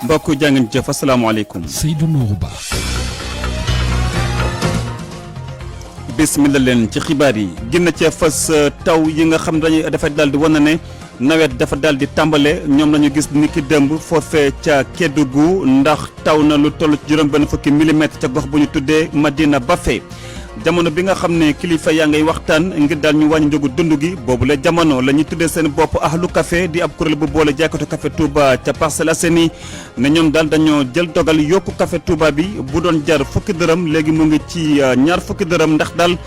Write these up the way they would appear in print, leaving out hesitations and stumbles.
mbokk jàngeen jëf asalaamaaleykum. Seydou Nourou Ba. bismillah leen ci xibaar yi gën cee fas taw yi nga xam dañuy dafay daal di wane ne nawet dafa daal di tàmbale ñoom lañu gis ni ki démb foofee ca Kédougou ndax taw na lu toll ci juróom benn fukki millimètres ca gox bu ñu tuddee Madina Bafé jamono bi nga xam ne kilifa yaa ngay waxtaan ngir daal ñu wàññi njëgu dund gi boobu la jamono la ñuy tuddee seen bopp ahlu café di ab kuréel bu boole jaaykatu café Touba ca Parcelles Assainies ne ñoom daal dañoo jël dogal yokku café Touba bi bu doon jar fukki dërëm léegi mu ngi ci ñaar fukki dërëm ndax daal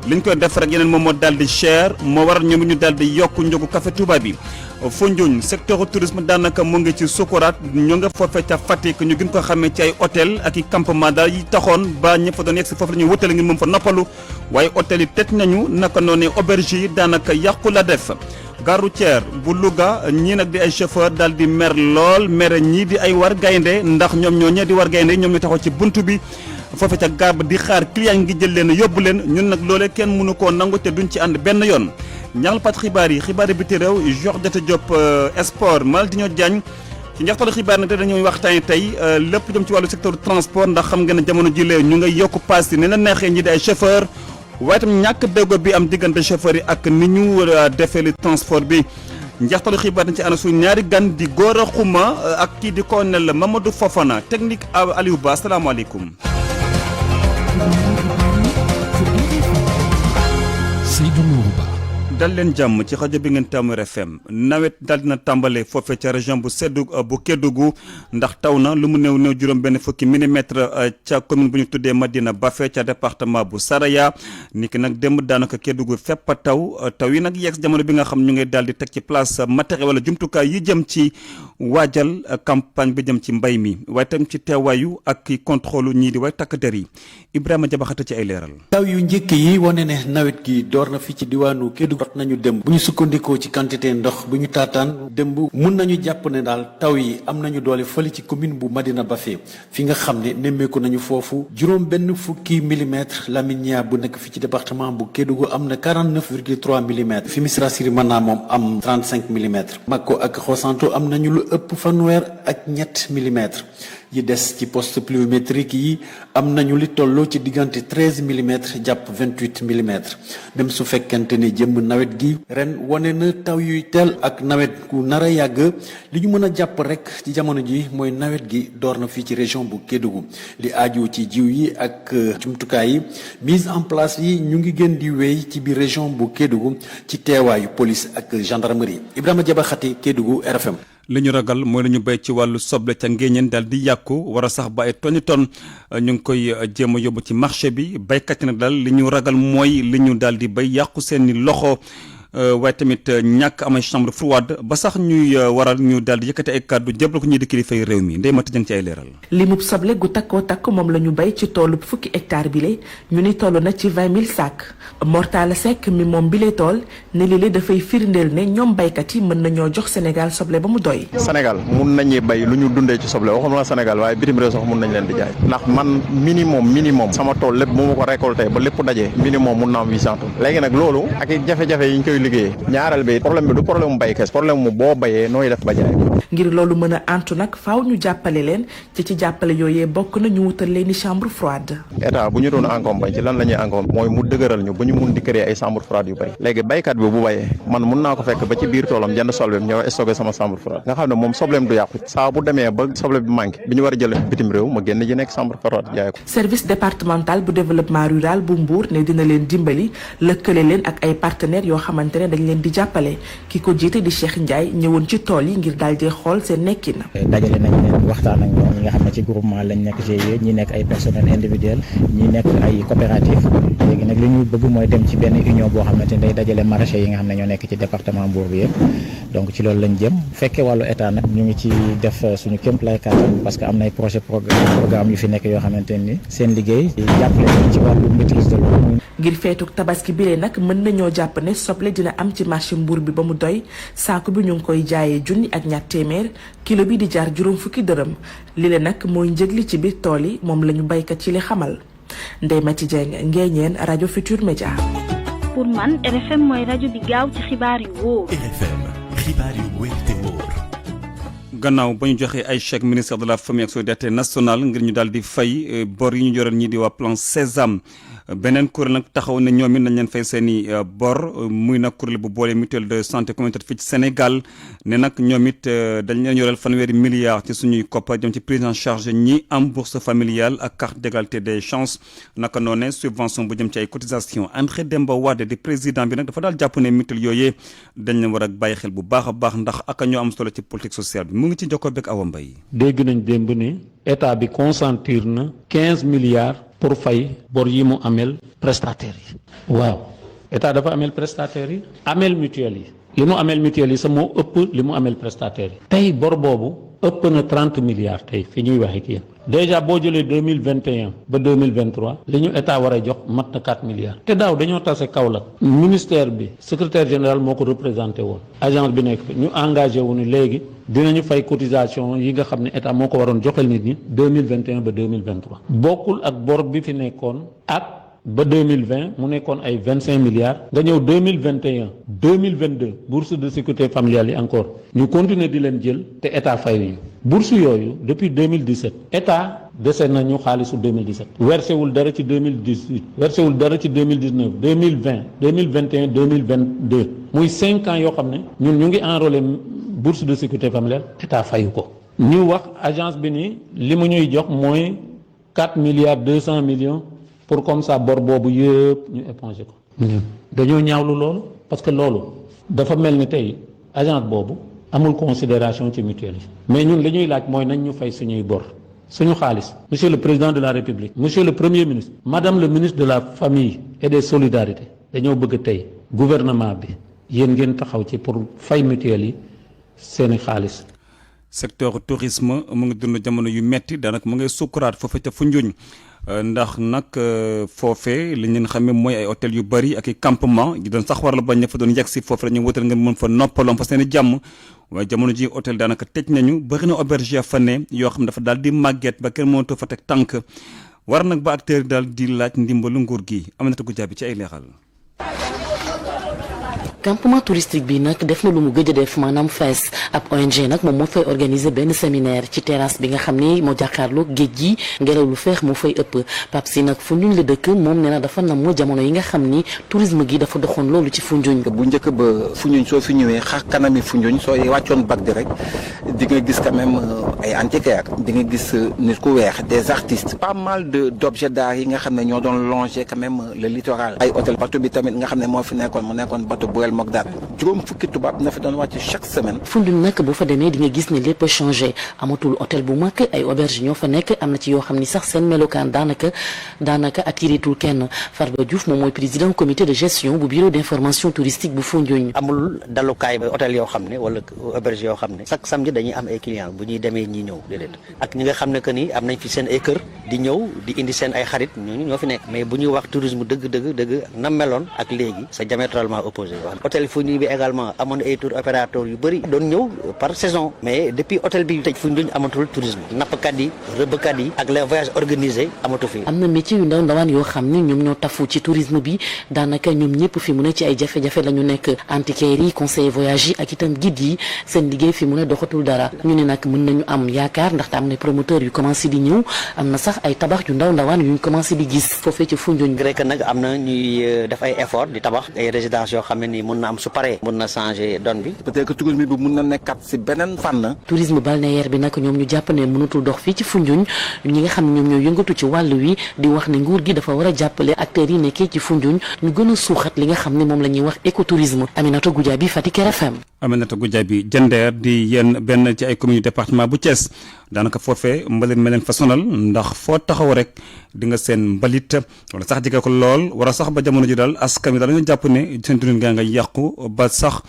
liñ koy def rek yeneen moom moo daal di cher moo waral ñoom ñu daal di yokku njëgu café Touba bi. Foundiougne secteur tourisme daanaka mu ngi ci sukuraat ñu nga foofee ca Fatick ñu gën ko xamee ci ay hôtel ak i campement daal yi taxoon ba ñëpp fa doon yegg si foofu la ñuy wutale ngir moom fa noppalu waaye hôtel yi tëj nañu naka noonu auberge yi daanaka yàqu la def. gare routière bu Louga ñii nag di ay chauffeur daal di mer lool mere ñii di ay war gaynde ndax ñoom ñoo ñee di war gaynde ñoom ñu taxaw ci buntu bi foofe ca gaar ba di xaar client ngi jël leen yóbbu leen ñun nag loolee kenn mënu koo nangu te duñ ci ànd benn yoon. ñaanal pat xibaar yi biti réew Georges Diop sport Maldinho Diagne ci njaxtalu xibaar nag dañuy waxtaanee tey lépp jëm ci wàllu secteur transport ndax xam nga ne jamono ji lee ñu ngay yokk paas yi ne la neexee ñi di ay chauffeur waaye itam ñàkk déggo bi am diggante chauffeur yi ak ni ñu defee li transport bi njaxtalu xibaar nañ ci ànd suñu ñaari gan di Gora Khouma ak kii di colonel Mamadou Fofana technique Aliou Ba asalaamaaleykum. Seydou Nourou Ba. dal leen jàmm ci rajo bi ngeen taamu RFM nawet daal dina tàmbale foofee ca région bu Kédougou ndax taw na lu mu néew juróom benn fukki millimètre ca commune bu ñu tuddee Madina Bafé ca département bu Saraya niki nag démb daanaka Kédougou fépp a taw yi nag yegg jamono bi nga xam ñu ngi daal di teg ci place matériel wala jumtukaay yi jëm ci waajal campagne bi jëm ci mbay mi waaye tam ci teewaayu ak contrôle ñii di way takk der yi Ibrahima Jabaxate ci ay leeral. taw yu njëkk yi wane ne nawet gi door na fi ci diwaanu Kédougou nañu démb bu ñu sukkandikoo ci quantité ndox bu ñu taataan démb mun nañu jàpp ne daal taw yi am nañu doole fële ci commune bu Madina Bafé fi nga xam ne nemmeeku nañu foofu juróom benn fukki millimètres Laminia bu nekk fi ci département bu Kédougou am na 49,3 millimètres fi Missirah Sirimana moom am 35 millimètres Mako ak Xosanto am nañu lu ëpp fanweer ak ñett millimètres yi des ci poste pluviométrique yi am nañu li tolloo ci diggante 13 millimètres jàpp 28 millimètres même su fekkente ne jëmm nawet gi ren wane na taw yuy teel ak nawet ku nar a yàgg li ñu mën a jàpp rek ci jamono ji mooy nawet gi door na fii ci région bu Kédougou li aaju ci jiw yi ak jumtukaay yi mise en place yi ñu ngi gën di wéy ci biir région bu Kédougou ci teewaayu police ak gendarmerie Ibrahima Jabaxate Kédougou RFM. li ñu ragal mooy la ñu béy ci wàllu soble ca ngéeñeen daal di yàqu war a sax ba ay tonni ton ñu ngi koy jéem a yóbbu ci marché bi béykat yi nag daal li ñu ragal mooy li ñu daal di béy yàqu seeni loxo waaye tamit ñàkk amay chambre froide ba sax ñuy waral ñu daal di yëkkati ay kàddu jébal ko ñuy di kilifa yi réew mi ndey mati jëng ci ay leeral. limub soble gu takkoo takk moom la ñu béy ci toolu fukki hectare bi le ñu ni toll na ci 20 000 sacs Mortala Seck mi moom bi le tool ne lii dafay firndeel ne ñoom béykat yi mën nañoo jox Sénégal soble ba mu doy. Sénégal mun nañuy béy lu ñu dundee ci soble waxuma la Sénégal waaye bitim réew sax mun nañ leen di jaay ndax man minimum sama tool lépp bu ma ko récolté ba lépp dajee minimum mun na am 800 tonnes léegi nag loolu ak jafe-jafe yi ñu koy liggéeyee ñaareel bi problème bi du problème mu béykat problème mu boo béyee nooy def ba jaay. ngir loolu mën a antu nag faaw ñu jàppale leen ci jàppale yooyee bokk na ñu wutal leen ni chambre froide. état bu ñu doon encombré ci lan la ñuy encombré mooy mu dëgëral ñu ba ñu mun di créer ay chambre froide yu bëri léegi béykat bi bu béyee man mun naa ko fekk ba ci biir toolam jënd sobleem ñëw stocké sama chambre froide nga xam ne moom sobleem du yàqu saa bu demee ba soble bi manqué bi ñu war a jël bitim réew ma génn ji nekk chambre froide jaay ko. service départemental bu développement rural bu Mbour ne dina leen dimbali lëkkale leen ak ay partenaires yoo xamante ne dañ leen di jàppale ki ko jiite di Cheikh Ndiaye ñëwoon ci tool yi ngir daal di xool seen nekkin. dajale nañ leen waxtaan ak ñoom ñi nga xam ne ci groupement lañ nekk GIE ñi nekk ay personnel individuel ñi nekk ay coopérative léegi nag li ñu bëgg mooy dem ci benn union boo xamante ne day dajale maraîchers yi nga xam ne ñoo nekk ci département Mbour bi yëpp donc ci loolu lañ jëm fekkee wàllu état nag ñu ngi ci def suñu kéemtalaay kàttan parce que am na ay projet programme yu fi nekk yoo xamante ni seen liggéey jàppale ci wàllu maîtrise de l'eau. ngir feetuk tabaski bile nag mën nañoo jàpp ne soble dina am ci marché Mbour bi ba mu doy saako bi ñu ngi koy jaayee junni ak ñaar téeméer kilo bi di jaar juróom fukki dërëm li le nag mooy njëg li ci biir tool yi moom la ñu baykat ci li xamal Ndeye Mati Dieng Ngéñeen rajo Futur Média. pour man RFM mooy rajo bi gaaw ci xibaar yu wóor. RFM xibaar yu wóor te wóor. gannaaw ba ñu joxee ay chèque ministère de la famille ak solidarité nationale ngir ñu daal di fay bor yi ñu yoreel ñii di waa plan Sésame beneen kuréel nag taxaw ne ñoom it nañ leen fay seen i bor muy nag kuréel bu boole mutuelle de santé communautaire fii ci Sénégal ne nag ñoom it dañ leen yoreel fanweeri milliards ci suñuy koppar jëm ci prise en charge ñi am bourse familiale ak carte d'égalité des chances naka noone subvention bu jëm ci ay cotisation André Demba Wade di président bi nag dafa daal jàpp ne mutuelle yooyee dañ leen war a bàyyi xel bu baax a baax ndax ak ñoo am solo ci politique sociale bi mu ngi ci jokkoo beeg Awa Mbaye. dégg nañ démb ne état bi consentir na 15 milliards pour fay bor yi mu amel prestataires yi. waaw état dafa amel prestataires yi amel mutuelle yi li mu amel mutuelle yi sa moo ëpp li mu amel prestataires yi. tey bor boobu ëpp na 30 milliards tey fi ñuy wax ak yéen déjà boo jëlee 2021 ba 2023 li ñu état war a jox mat na 4 milliards te daaw dañoo tase Kaolack ministère bi secrétaire général moo ko représenté woon agence bi nekk ñu engagé wu ni léegi dinañu fay cotisation yi nga xam ne état moo ko waroon joxel nit ñi 2021 ba 2023 bokkul ak bor bi fi nekkoon ak ba 2020 mu nekkoon ay 25 milliards nga ñëw 2021 2022 bourse de sécurité familiale yi encore ñu continuer di leen jël te état fayuñu bourse yooyu depuis 2017 état dese nañu xaalisu 2017 versé wul dara ci 2018 versé wul dara ci 2019 2020 2021 2022 muy 5 ans yoo xam ne ñun ñu ngi enrôlé bourse de sécurité familiale état fayu ko ñu wax agence bi ni li mu ñuy jox mooy 4 milliards 200 millions pour comme ça bor boobu yëpp ñu éponger ko. dañoo ñaawlu loolu parce que loolu dafa mel ni tey agence boobu amul considération ci mutuelle yi mais ñun li ñuy laaj mooy nañ ñu fay suñuy bor suñu xaalis. monsieur le président de la république monsieur le premier ministre madame le ministre de la famille et des solidarités dañoo bëgg tey gouvernement bi yéen ngeen taxaw ci pour fay mutuelle yi seeni xaalis. secteur tourisme mu ngi dund jamono yu metti daanaka mu ngay sukkuraat foofu ca Foundiougne ndax nag foofee li ñu xamee mooy ay hôtel yu bari ak i campement yi doon sax waral bañ fa doon yegg si foofu la ñu wutal nga mën fa noppaloon fa seen i jàmm waaye jamono ji hôtel daanaka tëj nañu bëri na auberge ya fa ne yoo xam dafa daal di màgget ba kenn mënatoo fa teg tànk war nag ba acteur daal di laaj ndimbalu nguur gi Aminata Goudiaby ci ay leeral. campement touristique bi nag def na lu mu gëj a def maanaam fees ab ONG nag moom moo fay organiser benn séminaire ci terrasse bi nga xam ni moo jàkkaarloo géej gi ngelaw lu feex moo fay ëpp Pape Si nag Foundiougne la dëkk moom nee na dafa namm jamono yi nga xam ni tourisme gi dafa doxoon loolu ci Foundiougne. bu njëkk ba Foundiougne soo fi ñëwee xar kanami Foundiougne soo wàccoon bag di rek di nga gis quand même ay antiquaires di nga gis nit ku weex des artistes pas mal d'objets d'art yi nga xam ne ñoo doon longer quand même le littoral ay hôtel bateau bi tamit nga xam ne moo fi nekkoon mu nekkoon bateau mook dara juróom fukki tubaab na fi doon wàcc chaque semaine. Foundiougne nag boo fa demee di nga gis ne lépp a changé amatul hôtel bu mag ay auberge ñoo fa nekk am na ci yoo xam ni sax seen melokaan daanaka attirétul kenn Farba Diouf moom mooy président comité de gestion bu bureau d'information touristique bu Foundiougne. amul dalukaay hôtel yoo xam ne wala auberge yoo xam ne chaque samedi dañuy am ay clients bu ñuy demee ñi ñëw déedéet ak ñi nga xam ne que ni am nañ fi seen ay kër di ñëw di indi seen ay xarit ñooñu ñoo fi nekk mais bu ñuy wax tourisme dëgg na meloon ak léegi c'est diamétralement opposé hôtel Foundiougne bi également amoon ay tour opérateur yu bëri doon ñëw par saison mais depuis hôtel bi tëj Foundiougne amatul tourisme nappkat yi rëbbkat yi ak les voyages organisés amatu fi. am na métier yu ndaw ndawaan yoo xam ne ñoom ñoo tafu ci tourisme bi daanaka ñoom ñëpp fi mu ne ci ay jafe-jafe la ñu nekk antiquaires yi conseiller voyage yi ak itam guide yi seen liggéey fi mu ne doxatul dara ñu ne nag mën nañu am yaakaar ndaxte am na promoteur yu commencé di ñëw am na sax ay tabax yu ndaw ndawaan yu ñu commencé di gis foofee ci Foundiougne. gré que nag am na ñuy def ay effort di tabax ay résidences yoo xam ne nii mën na am su paree mën na changer donne bi. peut-être que tourisme bi mën na nekkat ci beneen fànn. tourisme balnéaire bi nag ñoom ñu jàpp ne mënatul dox fii ci Foundiougne ñi nga xam ne ñoom ñoo yëngatu ci wàll wi di wax ne nguur gi dafa war a jàppale acteurs yi nekkee ci Foundiougne ñu gën a suuxat li nga xam ne moom la ñuy wax écotourisme. Aminata Goudiaby Fatick RFM. Aminata Goudiaby Diender di yenn benn ci ay communes département bu Thiès daanaka foofee mbalit ma leen fa sonal ndax foo taxaw rek di nga seen mbalit wala sax jege ko lool wala sax ba jamono ji daal askan wi daal dañoo jàpp ne seen dundin gaa nga yàqu ba sax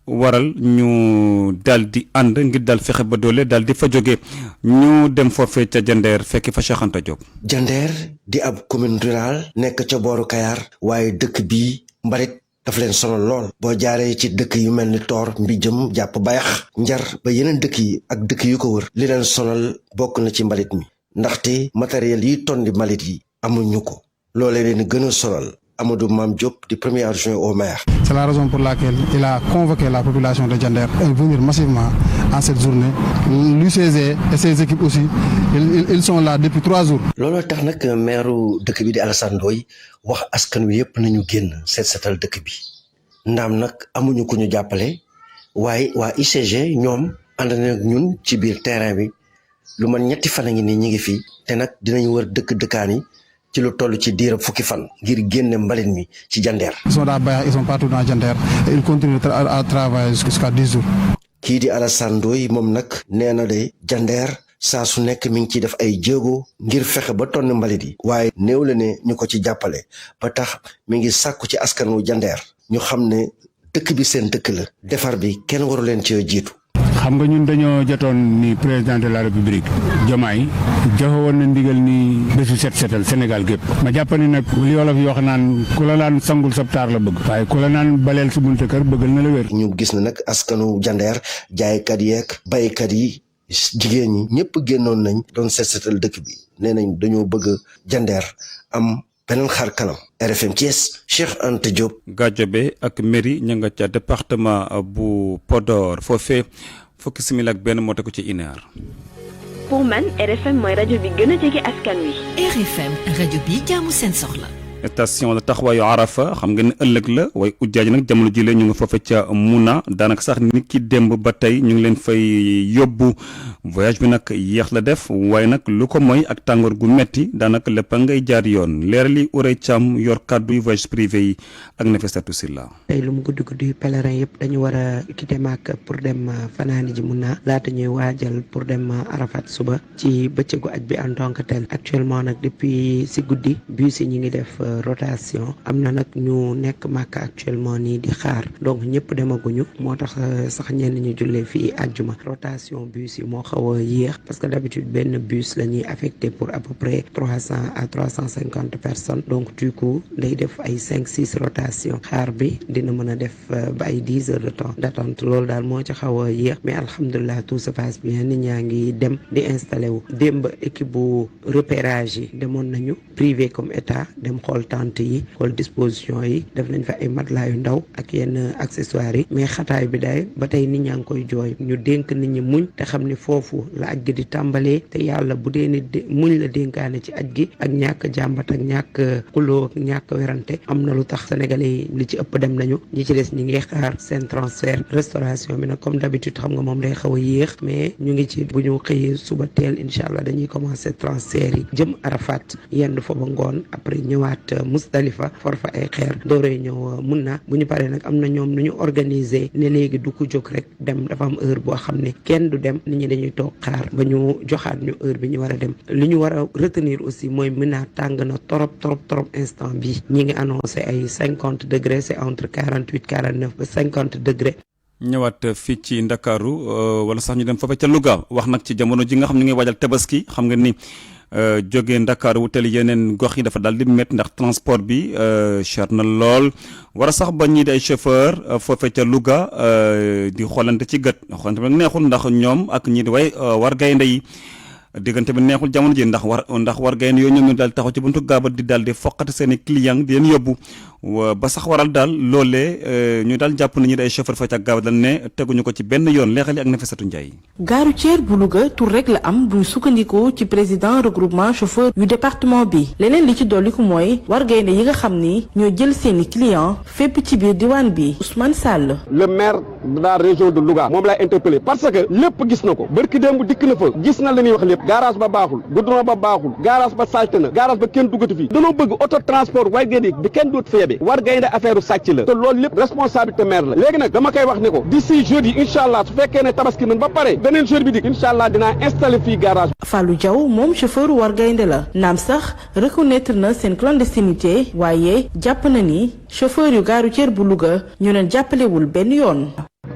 waral ñu daal di ànd ngir daal fexe ba doole daal di fa jóge ñu dem foofee ca Diender fekki fa Cheikh Anta Diop. Diender di ab commune rurale nekk ca booru Kayar waaye dëkk bii mbalit daf leen sonal lool boo jaaree ci dëkk yu mel ni Toor Mbijëm jàpp Bayax Njar ba yeneen dëkk yi ak dëkk yu ko wër li leen sonal bokk na ci mbalit mi ndaxte matériel yi tondi mbalit yi amuñu ko loolee leen gën a sonal Amadou Mame Diop di premier adjoint au maire. C'est la raison pour laquelle il a convoqué la population de Diender à venir massivement en cette journée. L'UCG et ses équipes aussi ils sont là depuis 3 jours. looloo tax nag maire dëkk bi di Alassane Ndoye wax askan wi yëpp nañu génn setal dëkk bi ndaam nag amuñu ku ñu jàppale waaye waa UCG ñoom ànd na ak ñun ci biir terrain bi lu man 3 fan a ngi nii ñi ngi fi te nag dinañ wër dëkkaan yi ci lu toll ci diirab fukki fan ngir génne mbalit mi ci Jandeer. Ils sont dans Bayax, ils sont partout dans Jandeer et ils continuent à travailler jusqu'à 10 jours. kii di Alassane Ndoye moom nag nee na de Jandeer saa su nekk mi ngi ciy def ay jéego ngir fexe ba tonn mbalit yi waaye néew la ne ñu ko ci jàppale ba tax mi ngi sàkku ci askan wu Jandeer ñu xam ne dëkk bi seen dëkk la defar bi kenn waru leen ci jiitu. xam nga ñun dañoo jotoon ni président de la république Diomaye joxe woon na ndigal ni bésu setal Sénégal gépp ma jàpp ni nag li wolof yoo xam naan ku la naan sangul sab taar la bëgg waaye ku la naan baleel si bunte kër bëggal na la wér. ñu gis na nag askanu Jandeer jaaykat yeeg baykat yi jigéen ñi ñëpp génnoon nañ doon setal dëkk bi nee nañ dañoo bëgg Jandeer am beneen xar kanam. RFM Thiès Cheikh Anta Diop. Gadiobe ak mairie ña nga ca département bu Podor foofee fukki simili ak benn moo tegu ci ineer. pour man RFM mooy rajo bi gën a jege askan wi. RFM rajo bi jaamu seen soxla. station la taxawaayu Arafa xam nga ne ëllëg la waaye ujjaaji nag jamono jile ñu ngi foofe ca Muna daanaka sax nit ki démb ba tey ñu ngi leen fay yóbbu voyage bi nag yéex la def waaye nag lu ko mooy ak tàngoor gu metti daanaka lépp a ngay jaar yoon leerali Ourey Thiam yor kàddu yu voyage privé yi ak Nafissatou Silla. tey lu mu guddi guddi pèlerin yëpp dañu war a quitter Makka pour dem fanaani ji Muna laata ñuy waajal pour dem Arafat suba ci bëccëgu aj bi en tant que tel actuellement nag depuis si guddi bus yi ñu ngi def rotation am na nag ñu nekk Makka actuellement nii di xaar donc ñëpp demaguñu moo tax sax ñenn ñu jullee fii àjjuma rotation bus yi moo xaw a yéex parce que d'habitude benn bus la ñuy affecté pour à peu près 300 à 350 personnes donc du coup day def ay 5-6 rotation xaar bi dina mën a def ba ay 10 heures de temps d'attente loolu daal moo ci xaw a yéex mais alhamdulilah tout se passe bien nit ñaa ngi dem di installé wu démb équipe bu repérage yi demoon nañu privé comme état dem xool tente yi xool disposition yi def nañ fa ay matelas yu ndaw ak yenn accessoires yi mais xataay bi day ba tey nit ñaa ngi koy jooy ñu dénk nit ñi muñ te xam ni foofu la aj gi di tàmbalee te yàlla bu dee ni muñ la dénkaane ci aj gi ak ñàkk jàmbat ak ñàkk xuloo ak ñàkk werante am na lu tax sénégalais yi li ci ëpp dem nañu ñi ci des ñi ngi xaar seen transfert restauration bi nag comme d'habitude xam nga moom day xaw a yéex mais ñu ngi ci bu ñu xëyee suba teel incha allah dañuy commencer transfert yi jëm Arafat yendu fa ba ngoon après ñëwaat Musdalifa for fa ay xeer dooree ñëw Muna bu ñu paree nag am na ñoom nu ñu organiser ne léegi du ko jóg rek dem dafa am heure boo xam ne kenn du dem nit ñi dañuy toog xaar ba ñu joxaat ñu heure bi ñu war a dem li ñu war a retenir aussi mooy Muna tàng na trop instant bi ñi ngi annoncé ay 50 degrés c'est entre 48-49 ba 50 degrés. ñëwaat fii ci Ndakaaru wala sax ñu dem foofu ca Louga wax nag ci jamono ji nga xam ñu ngi waajal tabaski xam nga ni jógee Ndakaaru wutali yeneen gox yi dafa daal di métti ndax transport bi cher na lool war a sax ba ñii di ay chauffeur foofee ca Louga di xoolante ci gët xoolante bi neexul ndax ñoom ak ñii di way war gaynde yi diggante bi neexul jamono ji ndax war gaynde yooyu ñoom ñu daal taxaw ci buntu gaaba di daal di foqati seen i client di leen yóbbu ba sax waral daal loolee ñu daal jàpp nañu ay chauffeur fa ca gaaba dañ ne teguñu ko ci benn yoon leexali ak Nafissatou Ndiaye. gare routière bu Louga tur rek la am bu ñu sukkandikoo ci président regroupement chauffeur yu département bi leneen li ci dolliku mooy war gaynde yi nga xam ni ñoo jël seen i client fépp ci biir diwaan bi Ousmane Sall. le maire de la région de Louga moom laay interpellé parce que lépp gis na ko barki démb dikk na fa gis na la ñuy wax lépp garage ba baaxul goudron ba baaxul garage ba salte na garage ba kenn duggatu fi danoo bëgg auto transport war gaynde bi kenn doot fa yebe war gaynde affaire sàcc la te loolu lépp responsabilité maire la léegi nag dama koy wax ne ko d'ici jeudi incha allah su fekkee ne tabaski nañ ba pare beneen jeudi bi dik incha allah dinaa installé fii garage. Fallou Diaw moom chauffeur war gaynde la naam sax reconnaître na seen clandestinité waaye jàpp na ni chauffeur yu gare routière bu Louga ñu leen jàppalewul benn yoon.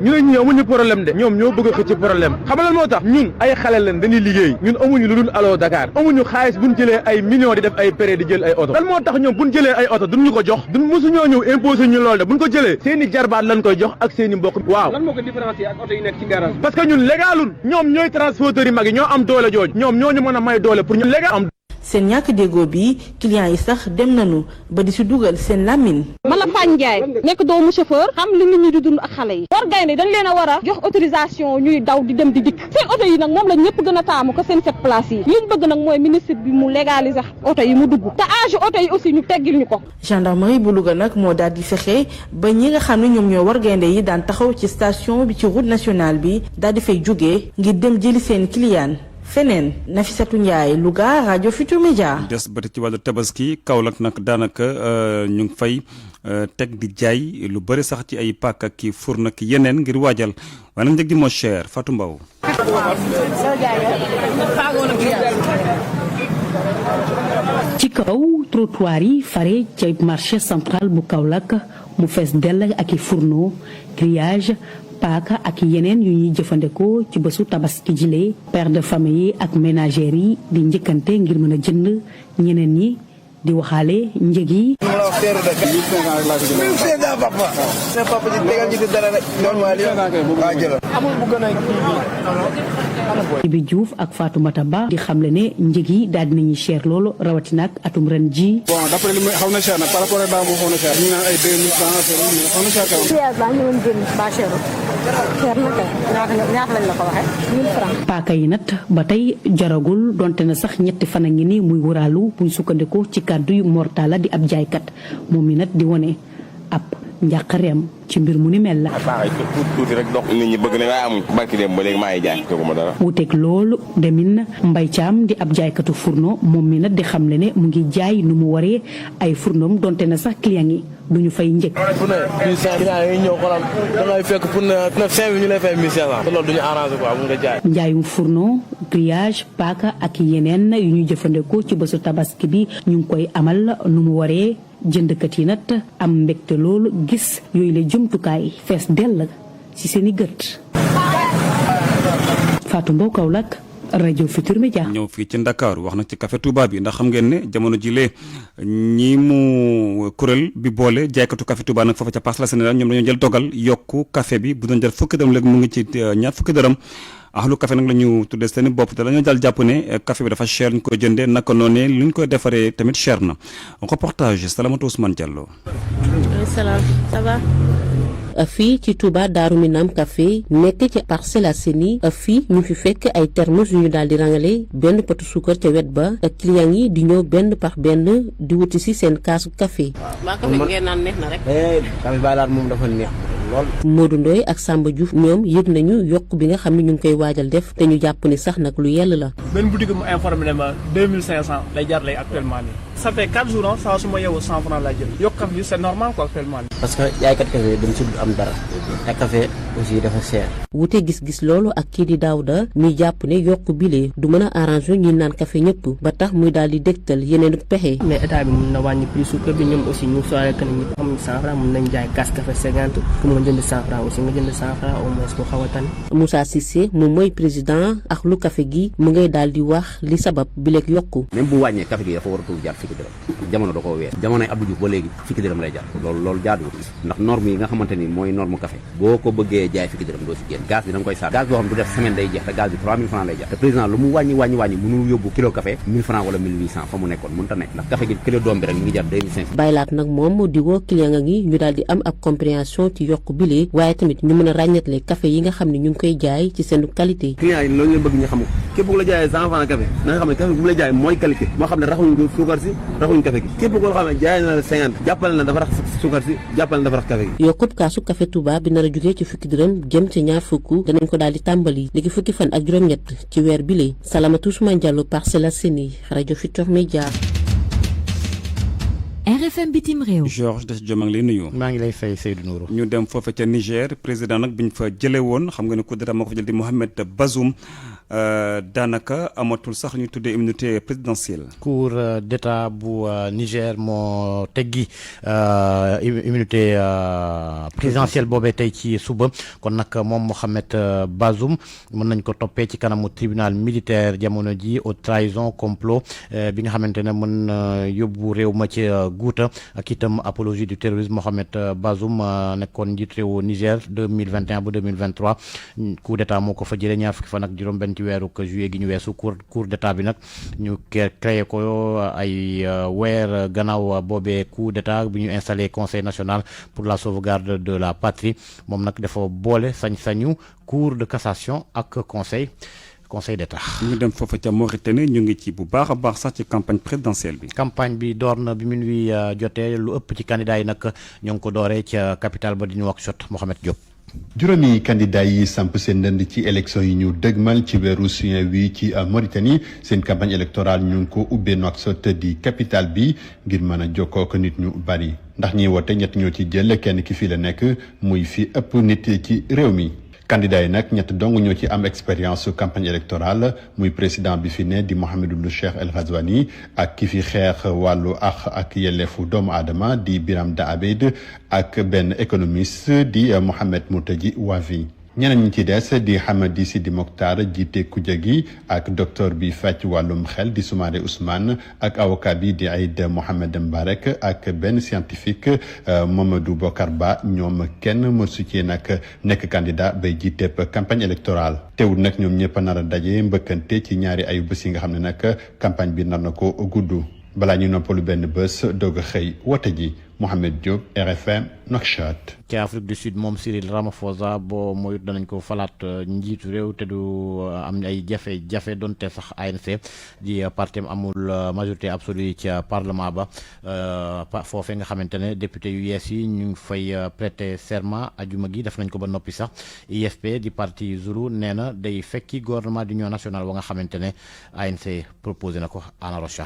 ñu ne ñoo amuñu problème de ñoom ñoo bëgg a xëcc problème xam nga lan moo tax ñun ay xale lañ dañuy liggéey ñun amuñu lu dul aloo Dakar amuñu xaalis buñ jëlee ay millions di def ay prêt di jël ay oto lan moo tax ñoom buñ jëlee ay oto duñ ñu ko jox duñ mosuñoo ñëw imposé ñu lool de buñ ko jëlee seen i jarbaat lañ koy jox ak seen i mbokk waaw lan moo ko différencier ak oto yi nekk ci garage parce que ñun légalul ñoom ñooy transporteurs yi mag yi ñoo am doole jooju ñoom ñoo ñu mën a may doole pour ñu légal am seen ñàkk déggoo bi clients yi sax dem nañu ba di si dugal seen lamine. man la Fane Ndiaye nekk doomu chauffeur xam li nit ñi di dund ak xale yi war gaynde dañ leen a war a jox autorisation ñuy daw di dem di dikk seen oto yi nag moom la ñëpp gën a taamu ko seen 7 places yi liñ bëgg nag mooy ministre bi mu légaliser oto yi mu dugg te âge oto yi aussi ñu teggil ñu ko. gendarmerie bu Louga nag moo daal di fexe ba ñi nga xam ne ñoom ñoo war gaynde yi daan taxaw ci station bi ci route nationale bi daal di fay jógee ngir dem jëli seen client feneen Nafissatou Ndiaye Louga rajo Futurs Médias. des ba ci wàllu tabaski Kaolack nag daanaka ñu ngi fay teg di jaay lu bëri sax ci ay pàkk ak ki fourne ak yeneen ngir waajal waaye nag njëg di moo cher Fatou Mbow. ci kaw trottoir yi fare ca marché central bu Kaolack mu fees dell ak i fourneau grillage paaka ak yeneen yu ñuy jëfandikoo ci bésu tabaski jile père de famille yi ak ménagères yi di njëkkante ngir mën a jënd ñeneen ñi di waxaale njëg yi. Ibi Diouf ak Fatoumata Ba di xamle ne njëg yi daal dinañuy cher loolu rawatina ak atum ren ji. bon d'après li muy xaw na cher nag par rapport ak daaw moo xaw na cher ñu naan ay 2000 francs xaw na cher kaw. pièce la ñu doon jënd ba cher na kay ñaata lañ la ko waxee 1000 francs. paaka yi nag ba tey jaragul donte na sax ñetti fan a ngi ni muy wuraalu buñ sukkandiku ci kàddu yu Mortala di ab jaaykat moom mi nag di wone ab njàqareem ci mbir mu ni mel la. tuuti rek dox nit ñi bëgg na waaye amuñ barki dem ba léegi maa ngi jaay teguma dara. wuuteeg loolu demin Mbay Caam di ab jaaykatu fourneau moom mi nag di xamle ne mu ngi jaay nu mu waree ay fourneau donte na sax client yi du ñu fay njëg. pour ne 1500 yi ñëw xoolal da ngay fekk pour ne 5000 ñu lay fay 1500 te loolu du ñu arrangé quoi mu nga jaay. njaayum fourneau grillage paaka ak yeneen yu ñuy jëfandikoo ci bésu tabaski bi ñu ngi koy amal nu mu waree. jëndkat yi nag am mbégte loolu gis yooyu la jumtukaay fees dell ci seen i gët. Fatou Mbow Kaolack rajo Futurs Médias. ñëw fii ci Ndakaaru wax na ci café Touba bi ndax xam ngeen ne jamono jile ñi mu kuréel bi boole jaaykatu café Touba nag foofa ca Parcelles Assainies ñoom dañoo jël dogal yokku café bi bu doon jël fukki dërëm léegi mu ngi ci ñaar fukki dërëm. ahlu café nag la ñu tuddee seen bopp te dañoo jàll jàpp ne café bi dafa cher ñu koy jëndee naka noonu lu ñu koy defaree tamit cher na reportage Salamata Ousmane Diallo. Salam, ça va. fii ci Touba Daaru Minam café nekk ci Parcelles Assainies fii ñu fi fekk ay thermos yu ñu daal di rangale benn potu suukar ca wet ba client yi di ñëw benn par benn di wuti si seen kaasu café. waa café ngeen naan neex na rek. café Baye Laat moom dafa neex lool. Modou Ndoye ak Samba Diouf ñoom yëg nañu yokk bi nga xam ne ñu ngi koy waajal def te ñu jàpp ni sax nag lu yell la. benn boutique mu informé ne ma 2500 lay jar lay actuellement nii. ça fait 4 jours saa su ma yeewoo 100 francs lay jël yokk café bi c'est normal quoi actuellement nii. parce que jaaykat café dañ si am dara te café aussi dafa cher. wute gis-gis loolu ak kii di Daouda mi jàpp ne yokk bile du mën a arrangé ñi naan café ñëpp ba tax muy daal di dégtal yeneen pexe. mais état bi mun na wàññi prix suukar bi ñoom aussi ñu soxla que ni amuñ 100 francs mun nañ jaay kaas café 50 pour nga jënd 100 francs aussi nga jënd 100 francs au moins mu xaw a tane. Moussa Cissé moom mooy président ak lu café gi mu ngay daal di wax li sabab bi leeg yokku. même bu wàññee café gi dafa waratul jar fukki dërëm jamono da koo weer jamonoy Abdou Diouf ba léegi fukki dërëm lay jar loolu jaaduwul ndax norme yi nga xamante ni mooy norme café boo ko bëggee jaay fukki dërëm doo si génn gaz bi da nga koy saat gaz boo xam ne du def semaine day jeex te gaz bi 3000 francs lay jar te président lu mu wàññi mënul yóbbu kilo café 1000 francs wala 1800 fa mu nekkoon mënut a nekk ndax café gi kilo doom bi rek mi ngi jar 2500. Baylaat nag moom di woo client nga ngi ñu daal di am ab compréhension ci yokk bile waaye tamit ñu mën a ràññatle café yi nga xam ne ñu ngi koy jaay ci seen qualité. client yi loolu la bëgg ñu xam képp ku la jaayee 100 francs café na nga xam ne café bu mu la jaay mooy qualité moo xam ne raxuñ ko suukar si raxuñ café gi képp koo xam ne jaay na la 50 jàppale na dafa rax suukar si jàppale na dafa rax café gi. yokkub kaasu café Touba bi nar a jógee ci fukki dërëm jëm ci ñaar fukk danañ ko daal di tàmbali léegi fukki fan ak juróom-ñett ci weer bile Salamata Ousmane Diallo Parcelles Assainies rajo Futurs Médias. RFM bitim réew. Georges Des Diop maa ngi lay nuyu. maa ngi lay fay Seydou Nourou. ñu dem foofa ca Niger président nag bi ñu fa jëlee woon xam nga ne coup d'état moo ko fa jël di Mohamed Bazoum daanaka amatul sax ñu tuddee immunité présidentielle. cour d'état bu Niger moo teggi immunité présidentielle boobee tey ci suba kon nag moom Mohamed Bazoum mën nañ ko toppee ci kanamu tribunal militaire jamono ji au trahison complot bi nga xamante ne mën yóbbu réew ma ci guuta ak itam apologie du terrorisme. Mohamed Bazoum nekkoon njiit réewu Niger 2021 ba 2023 coup d'état moo ko fa jëlee ñaar fukki fan ak juróom-benn ci weeru juillet gi ñu weesu cour d'état bi nag ñu créé ko ay weer gannaaw boobee coup d'état bi ñu installé conseil national pour la sauvegarde de la patrie moom nag dafa boole sañ-sañu cour de cassation ak conseil d'état. ñu dem foofu ca Mauritanie ñu ngi ci bu baax a baax sax ci campagne présidentielle bi. campagne bi door na bi minuit jotee lu ëpp ci candidat yi nag ñoo ngi ko dooree ca capitale ba di Nouakchott Mohamed Diop. juróomi candidat yi samp seen ndënd ci élection yi ñu dëgmal ci weeru juin wi ci Mauritanie seen campagne électorale ñu ngi ko ubbee Nouakchott di capitale bi ngir mën a jokkoo ak nit ñu bari ndax ñiy woote ñett ñoo ci jël kenn ki fii la nekk muy fi ëpp nit ci réew mi. candidat yi nag ñett dong ñoo ci am expérience campagne électorale muy président bi fi ne di Mohamed Ould Cheikh El Ghazouani ak ki fi xeex wàllu ak yelleefu doomu aadama di Biram Da Abeid ak benn économiste di Mohamed Moutaji Wavi. ñeneen ñi ci des di Hamadi Sidi Mokhtar jiite kujje gi ak docteur bi fàcc wàllum xel di Soumaré Ousmane ak avocat bi di Aïd Mohamed Mbarek ak benn scientifique Mamadou Bokar Ba ñoom kenn mësu ci nag nekk candidat bay jiiteeb campagne électorale teewul nag ñoom ñëpp a nar a daje mbëkkante ci ñaari ayu bés yi nga xam ne nag campagne bi nar na ko gudd balaa ñu noppalu benn bés doog a xëy wote ji Mohamed Diop RFM Nouakchott. ci Afrique du Sud moom Cyril Ramaphosa boo moyut danañ ko falaat njiitu réew te du am ay jafe-jafe donte sax ANC di parti amul majorité absolue ci parlement ba foofee nga xamante ne député yu yees yi ñu ngi fay prêter serment ajuma gi def nañ ko ba noppi sax IFP di parti Zulu nee na day fekki gouvernement d'union nationale wa nga xamante ne ANC proposé na ko Anna Rocha.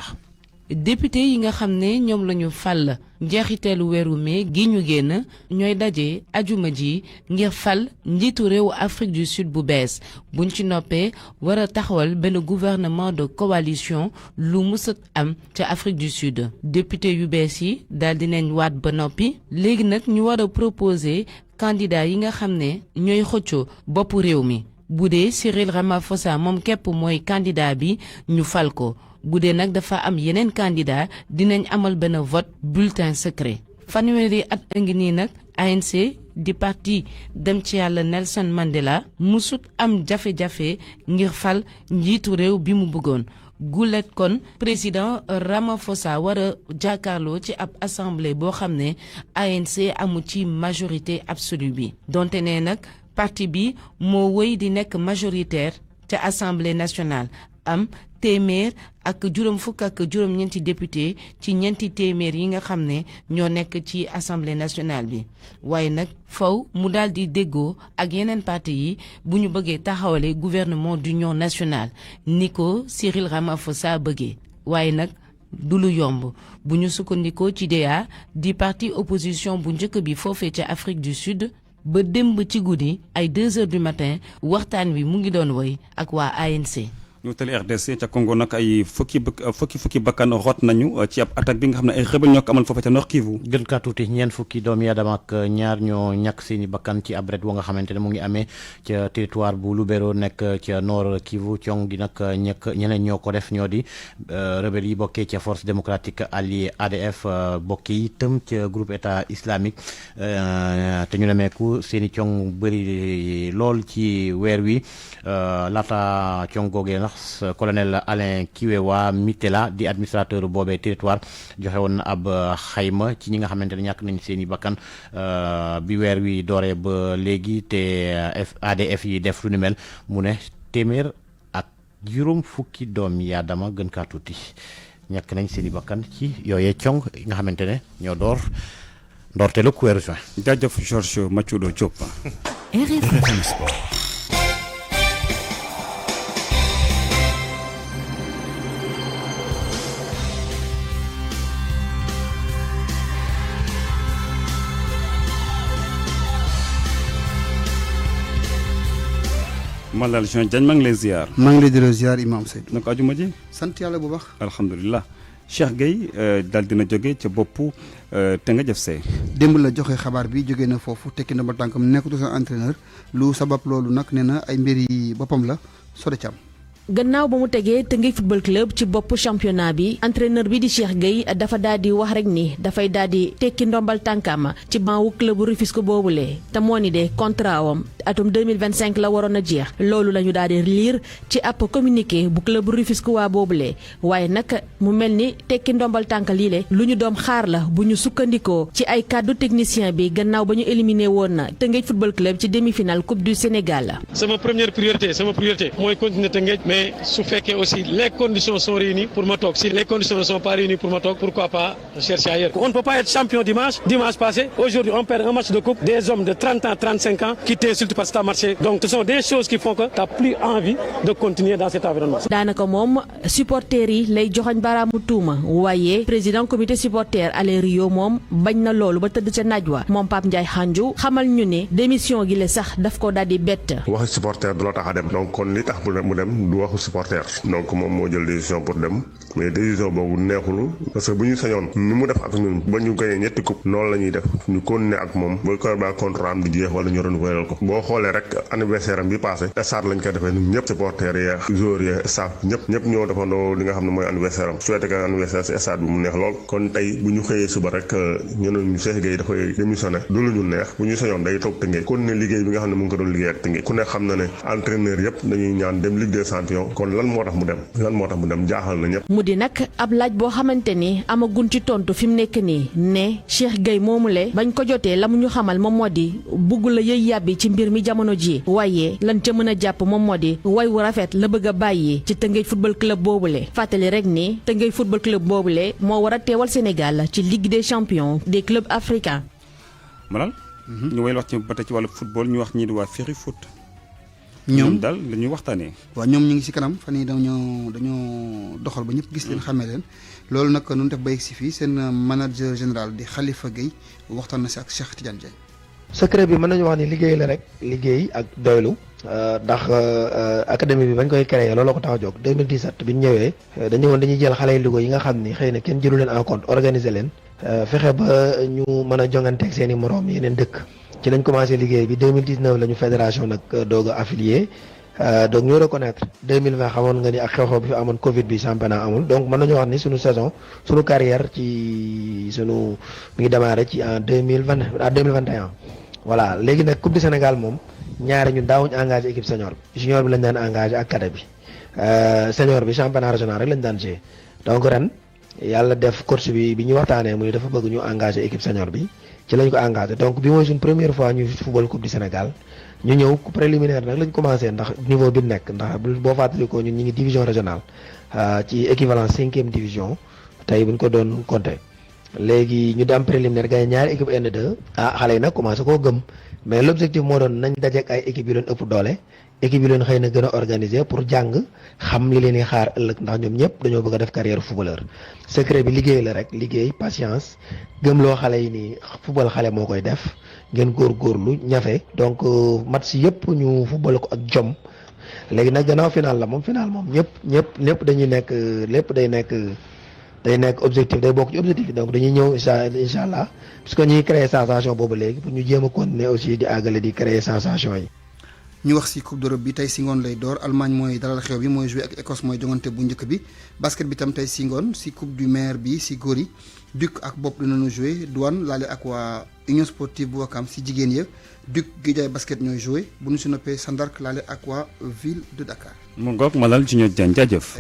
député yi nga xam ne ñoom la ñu fal njeexiteelu weeru mai gi ñu génn ñooy daje ajuma ji ngir fal njiitu réewu Afrique du Sud bu bees buñ ci noppee war a taxawal benn gouvernement de coalition lu musat am ca Afrique du Sud député yu bees yi daal dinañ waat ba noppi léegi nag ñu war a proposer candidat yi nga xam ne ñooy xëccoo boppu réew mi bu dee Cyril Ramaphosa moom képp mooy candidat bi ñu fal ko bu dee nag dafa am yeneen candidat dinañ amal benn vote bulletin secret fanweeri at a ngi nii nag ANC di parti dem ci yàlla Nelson Mandela musut am jafe-jafe ngir fal njiitu réew bi mu bëggoon gulet kon président Ramaphosa war a jàkkaarloo ci ab assemblée boo xam ne ANC amu ci majorité absolue bi donte ne nag parti bi moo wéy di nekk majoritaire ca assemblée nationale am téeméer ak juróom fukk ak juróom-ñeenti député ci ñeenti téeméer yi nga xam ne ñoo nekk ci assemblée nationale bi waaye nag faw mu daal di déggoo ak yeneen parti yi bu ñu bëggee taxawale gouvernement d'union nationale ni ko Cyril Ramaphosa bëggee waaye nag du lu yomb bu ñu sukkandikoo ci DEA di parti opposition bu njëkk bi foofee ca Afrique du Sud ba démb ci guddi ay 2 heures du matin waxtaan wi mu ngi doon woy ak waa ANC. ñu tali RDC ca Congo nag ay fukki bakkan rot nañu ci ab attaque bi nga xam ne ay rebelle ñoo ko amal foofu ca Nord Kivu. gën kaa tuuti ñeent fukki doomi aadama ak ñaar ñoo ñàkk seeni bakkan ci ab ret wa nga xamante ne mu ngi amee ca territoire bu Lubero nekk ca Nord Kivu cong gi nag ñeneen ñoo ko def ñoo di rebelle yi bokkee ca force démocratique alliée ADF bokkee itam ca groupe état islamique te ñu nemeeku seeni cong bëri lool ci weer wi laata cong googee nag colonel Alain Kiwewa Mitela di administrateur boobee territoire joxe woon na ab xayma ci ñi nga xamante ne ñàkk nañ seen i bakkan bi weer wi dooree ba léegi te ADF yi def lu ni mel mu ne téeméer ak juróom fukki doom yaadama gën kaa tuuti ñàkk nañ seen i bakkan ci yooyee cong nga xamante ne ñoo ndoorteelu weeru juin. jaajëf Georges Mathiodo Diop. RFM Sport. Malal Jean Diagne maa ngi lay ziar. maa ngi lay delloo ziar Imam Seydou. naka ajuma ji. sant yàlla bu baax. alhamdulilah Cheikh Gueye daal dina jóge ca boppu Teungueth FC. démb la joxe xabaar bi jóge na foofu tekki na ba tànkam nekkatu sa entraîneur lu sabab loolu nag nee na ay mbir yi boppam la Sode Thiam. gannaaw ba mu tegee Teungueth football club ci bopp championnat bi entraîneur bi di Cheikh Gueye dafa daal di wax rek ni dafay daal di tekki ndombal tànkam ci banc wu club Rufisque boobule te moo ni de contrat wam atum 2025 la waroon a jeex loolu la ñu daal di lire ci ab communiqué bu club Rufisque waa boobule waaye nag mu mel ni tekki ndombal tànk liile lu ñu doom xaar la bu ñu sukkandikoo ci ay kàddu technicien bi gannaaw ba ñu éliminé woon na Teungueth football club ci demi-finale coupe du Sénégal. sama première priorité mooy continuer Teungueth mais su fekkee aussi les conditions sont réunies pour ma toog si les conditions ne sont pas réunies pour ma toog pourquoi pas chercher ailleurs. On ne peut pas être champion dimanche passé aujourd'hui on perd un match de coupe des hommes de 30 ans 35 ans qui t'insultent parce que t'as marché donc ce sont des choses qui font que t'as plus envie de continuer dans cet environnement. daanaka moom supporters yi lay joxañ baraamu tuuma waaye président comité supporter Alain Rio moom bañ na loolu ba tëdd ca naaj wa moom Pape Ndiaye Khandjou xamal ñu ne démission gi la sax daf ko daal di bett. waxu supporter du la tax a dem donc kon li tax mu dem du waxu supporter donc moom moo jël décision pour dem mais décision boobu neexul parce que bu ñu sañoon ni mu def ak ñun ba ñu gagné ñetti coupe noonu la ñuy def ñu continuer ak moom ba ko ba contrat am di jeex wala ñu renouveler ko boo xoolee rek anniversaire am bi passé stade lañ ko defee ñun ñëpp supporters yi joueurs yi staff ñëpp ñoo defandoo li nga xam ne mooy anniversaire am souhaité que anniversaire si stade bi mu neex lool kon tey bu ñu xëyee suba rek ñu Cheikh Gueye dafay démissionné du lu ñu neex bu ñu sañoon day toog Teungueth kon ne liggéey bi nga xam ne mu ngi ko doon liggéey ak Teungueth ku ne xam na ne entraîneur yëpp dañuy ñaan dem Ligue des Champions kon lan moo tax mu dem jaaxal na ñëpp. mu di nag ab laaj boo xamante ni amagun ci tontu fi mu nekk nii ne Cheikh Gueye moomule bañ ko jotee la mu ñu xamal moom moo di bugg la yëy yàbbi ci mbir mi jamono ji waaye lan ca mën a jàpp moom moo di way wu rafet la bëgg a bàyyi ci Teungueth football club boobule fàttali rek ni Teungueth football club boobule moo war a teewal Sénégal ci Ligue des champions des clubs africains. Malal. ñu way wax ci ba tey ci wàllu football ñu wax ñii di waa Firi Foot. ñoom daal la ñuy waxtaanee. waaw ñoom ñu ngi ci kanam fan yii dañoo doxal ba ñëpp gis leen xàmmee leen loolu nag nu def ba yegg si fii seen manager général di Khalifa Gueye waxtaan na si ak Cheikh Tidiane Diagne. secret bi mën nañu wax ni liggéey la rek liggéey ak doylu ndax académie bi bañ koy créer looloo ko tax a jóg 2017 bi ñu ñëwee dañu woon dañuy jël xale yu Louga yi nga xam ni xëy na kenn jëlu leen en compte organiser leen fexe ba ñu mën a jonganteeg seen i moroom yeneen dëkk ci lañ commencé liggéey bi 2019 la ñu fédération nag doog a affilié donc ñu reconnaître 2020 xamoon nga ni ak xew-xew bi fi amoon Covid bi championnat amul donc mën nañu wax ni suñu saison suñu carrière ci mi ngi démarré ci en 2021 voilà léegi nag Coupe du Sénégal moom ñaari ñun daawuñu engagé équipe senior bi junior bi lañ daan engagé ak cadet bi senior bi championnat régional rek lañ daan joué donc ren yàlla def coach bi ñu waxtaanee mu ni dafa bëgg ñu engagé équipe senior bi ci lañ ko engagé donc bi mooy suñ première fois ñu football Coupe du Sénégal ñu ñëw préliminaire nag lañ commencé ndax niveau bi nekk ndax boo fàttalikoo ñun ñi ngi division régionale ci équivalent 5e division tey buñ ko doon compté léegi ñu dem préliminaire gagné ñaari équipe N2 xale yi nag commencé koo gëm mais l' objectif moo doon nañ dajeek ay équipe yu leen ëpp doole équipe yi leen xëy na gën a organisé pour jàng xam li leen di xaar ëllëg ndax ñoom ñëpp dañoo bëgg a def carrière footballeur secret bi liggéey la rek liggéey patience gëmloo xale yi nii football xale moo koy def ngeen góorgóorlu ñafe donc match yëpp ñu football ko ak jom léegi nag gannaaw final la moom ñëpp dañuy nekk lépp day nekk objectif day bokk ci objectif yi donc dañuy ñëw incha allah parce que ñuy créer sensation boobu léegi pour ñu jéem a continuer aussi di àggale di créer sensation yi. ñu wax ci coupe d'Europe bi tey si ngoon lay door Allemagne mooy dalal xew bi mooy joué ak Écosse mooy jongante bu njëkk bi basket bi tam tey si ngoon si coupe du maire bi si góor yi Duc ak Bopp dinañu joué Douane laale ak waa Union sportive bu Wakam si jigéen ya Duc Guédiawaye basket ñooy joué bu ñu si noppee Sandark laale ak waa ville de Dakar. mu ngoog Malal ci ñoo jaajëf.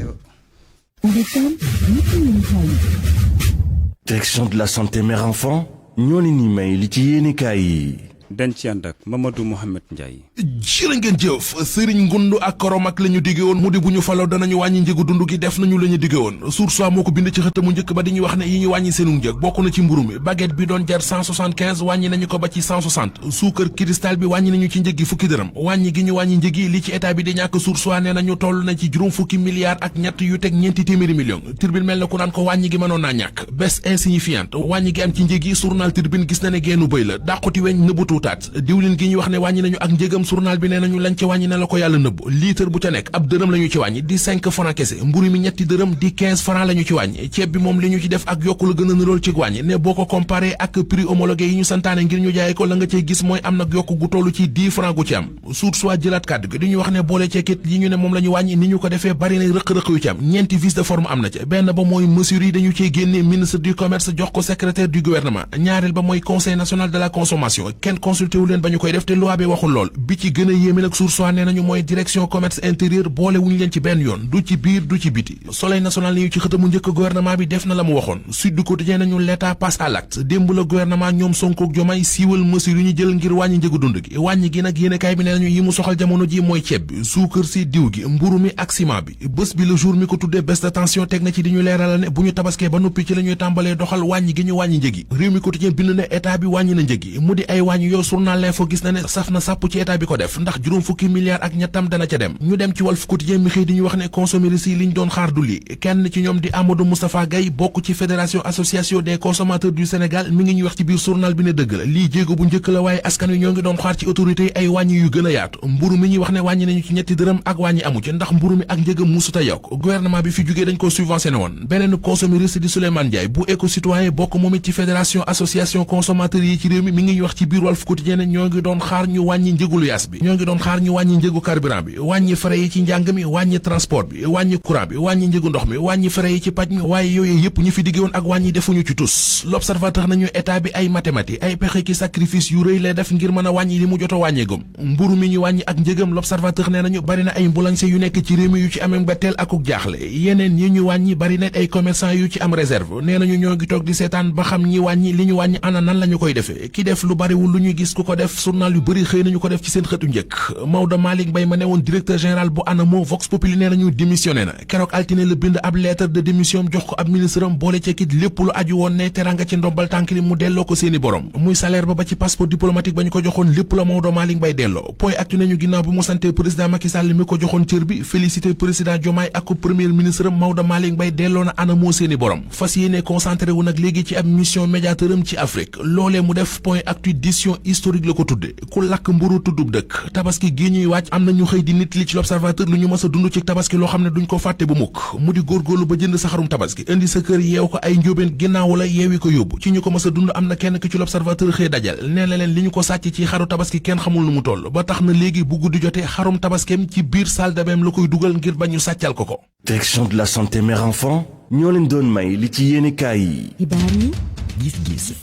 Direction de la santé mère enfant ñoo leen ni may li ci yéenekaay yi. den ci ànd ak Mamadou Mouhamed Ndiaye. jërë ngeen jëf Serigne Ngundu ak Koromak la ñu digge woon mu di bu ñu faloo danañu wàññi njëgu dund gi def nañu la ñu digge woon Source A moo ko bind ci xëtamu njëkk ba di ñuy wax ne yi ñu wàññi seenu njëg bokk na ci mburu mi baguette bi doon jar 175 wàññi nañu ko ba ci 160 suukar cristal bi wàññi nañu ci njëg gi fukki dërëm wàññi gi ñu wàññi njëg yi li ci état bi di ñàkk Source A nee nañu toll na ci juróom fukki milliards ak ñett yu teg ñeenti téeméeri million Tribune mel na ku naan ko wàññi gi mënoon naa ñàkk baisse insignifiante wàññi gi am ci njëg yi journal Tribune gis na ne geenu bëy la dàquti weñ nëbbutuut wutaat diwlin gi ñu wax ne wàññi nañu ak njëgam journal bi nee nañu lañ ci wàññi ne la ko yàlla nëbb litre bu ca nekk ab dërëm la ñu ci wàññi di 5 francs kese mburu mi ñetti dërëm di 15 francs la ñu ci wàññi ceeb bi moom li ñu ci def ak yokku la gën a nirool ci wàññi ne boo ko comparé ak prix homologué yi ñu santaane ngir ñu jaay ko la nga cey gis mooy am nag yokku gu tollu ci 10 francs gu ci am suut soit jëlaat kàddu gi di ñu wax ne boole ceekit yi ñu ne moom la ñu wàññi ni ñu ko defee bari na rëq-rëq yu ci am ñeenti vice de forme am na ca benn ba mooy mesures yi dañu cey génne ministre du commerce jox ko secrétaire du gouvernement ñaareel ba mooy conseil national de la consommation kenn consulté wu leen ba ñu koy def te loi bi waxul lool bi ci gën a yéeme nag source nee nañu mooy direction commerce intérieur boole wuñu leen ci benn yoon du ci biir du ci biti soleil national ni ñu ci xëtamu njëkk gouvernement bi def na la mu waxoon Sud du Quotidien nañu l'état passe à l'acte démb la gouvernement ñoom Sonko ak Diomaye siiwal mesures yu ñu jël ngir wàññi njëgu dund gi wàññi gi nag yéenekaay bi nee nañu yi mu soxal jamono ji mooy ceeb bi suukar si diw gi mburu mi ak ciment bi bés bi le jour mi ko tuddee baisse de tension teg na ci di ñu leeralal ne bu ñu tabaskee ba noppi ci la ñuy tàmbalee doxal wàññi gi ñu wàññi njëgi réew mi quotidien bind na état bi wàññi na njëgi mu di ay wàññi yoo journal L'Info gis na ne saf na sàpp ci état bi ko def ndax juróom fukki milliards ak ñettam dana ca dem ñu dem ci Walf Quotidien mi xëy di ñu wax ne consommateurs yi liñ doon xaar du lii kenn ci ñoom di Amadou Moustapha Gaye bokk ci fédération association des consommateurs du Sénégal mi ngi ñuy wax ci biir journal bi ne dëgg la lii jéego bu njëkk la waaye askan wi ñoo ngi doon xaar ci autorités yi ay wàññi yu gën a yaatu mburu mi ñuy wax ne wàññi nañu ci ñetti dërëm ak wàññi amu ci ndax mburu mi ak njëgam musuta yokk gouvernement bi fi jugee dañ ko subventionné woon beneen consommateur di Souleymane Ndiaye bu éco-citoyen bokk moom it ci fédération association consommateurs yi ci réew mi mi ngi ñuy wax ci biir Walf Quotidien ne ñoo ngi doon xaar ñu wàññi njëgu luyaas bi ñoo ngi doon xaar ñu wàññi njëgu carburant bi wàññi frais yi ci njàng mi wàññi transport bi wàññi courant bi wàññi njëgu ndox mi wàññi frais yi ci paj mi waaye yooyu yëpp ñu fi digge woon ak wàññi defuñu ci tus l'observateur nañu état bi ay mathématiques ay pexe ki sacrifice yu rëy lay def ngir mën a wàññi li mu joto wàññeegum mburu mi ñu wàññi ak njëgam l'observateur nee nañu bari na ay boulanger yu nekk ci réew mi yu ci amee mbetteel akuk jaaxle yeneen yi ñu wàññi bari na ay commerçant yu ci am réserve nee nañu ñoo ngi toog di seetaan ba xam ñi wàññi li ñu wàññi ana nan la ñu koy defee ki def lu bariwul lu ñu gis ku ko def journal yu bëri xëy nañu ko def ci seen xëtu njëkk Maodo Malick Mbaye ma ne woon directeur général bu ANAMO Vox Populi nee nañu démissionné na keroog altine la bind ab lettre de démission jox ko ab ministre am boole ca kit lépp lu aju woon ne teranga ci ndombal tànk li mu delloo ko seeni borom muy salaire ba ci passeport diplomatique ba ñu ko joxoon lépp la Maodo Malick Mbaye delloo point actu nañu ginnaaw bi mu sante président Macky Sall mi ko joxoon cër bi félicité président Diomaye ak ko premier ministre am Maodo Malick Mbaye delloo na ANAMO seeni borom fas yéene concentré wu nag léegi ci ab mission médiateur am ci Afrique loolee mu def point actu édition historique la ko tudde ku lakk mburu tuddub dëkk tabaski gii ñuy wàcc am na ñu xëy di nit li ci l'observateur lu ñu mës a dund ci tabaski loo xam ne duñ ko fàtte bu mukk mu di góorgóorlu ba jënd sa xarum tabaski indi sa kër yeew ko ay njóobeen ginnaaw la yeewi ko yóbbu ci ñu ko mës a dund am na kenn ki ci l'observateur xëy dajal nee na leen li ñu ko sàcc ci xaru tabaski kenn xamul nu mu toll ba tax na léegi bu guddi jotee xarum tabaskeem ci biir salle de bain la koy dugal ngir ba ñu sàccal ko ko. Direction de la santé mère enfant ñoo leen doon may li ci yéene kaay yi. xibaar yi gis-gis.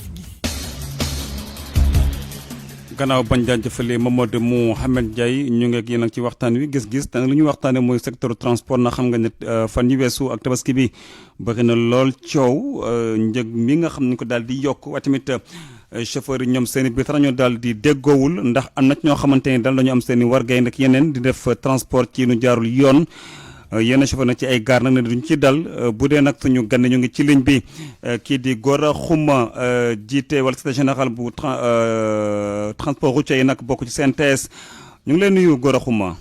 gannaaw bañ jaajëfalee Mamadou Mouhamed Ndiaye ñu ngi ak yéen ak ci waxtaan wi gis-gis te li ñu waxtaanee mooy secteur transport na xam nga ne fan yi weesu ak tabaski bi bëri na lool coow njëg mi nga xam ne ko daal di yokk waaye tamit chauffeur yi ñoom seen i biir sax ñoo daal di déggoowul ndax am na ñoo xamante ne daal dañu am seen i wargay nag yeneen di def transport ci nu jaarul yoon. yenn chauffeur nag ci ay gaar nag ne duñ ci dal bu dee nag suñu gan ñu ngi ci ligne bi kii di Gora Khouma jiite wala secrétaire général bu transport routier yi nag bokk ci CNTS ñu ngi leen nuyu Gora Khouma.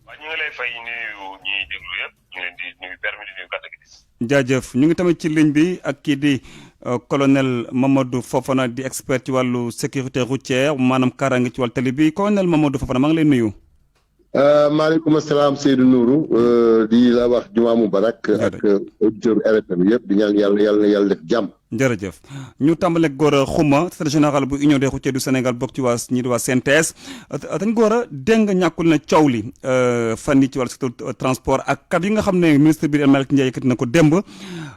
waaw ñu ngi lay fay nuyu ñuy déglu yëpp ñu leen di nuyu permis di nuyu kàtt gi. jaajëf ñu ngi tamit ci ligne bi ak kii di colonel Mamadou Fofana di expert ci wàllu sécurité routière maanaam kaaraange ci wàllu tali bi colonel Mamadou Fofana maa ngi leen nuyu. maaleykum salaam Seydou Nourou di la wax jumaa mubarak ak auditeur RFM yëpp di ñaan yàlla def jàmm. jërëjëf ñu tàmbaleeg Gora Khouma secrétaire général bu union des routiers du Sénégal bokk ci waa ñi di waa CNTS dañ Gora dégg nga ñàkkul na coow li fan yi ci wàllu secteur transport ak kat yi nga xam ne ministre bi El Malick Ndiaye yëkkati na ko démb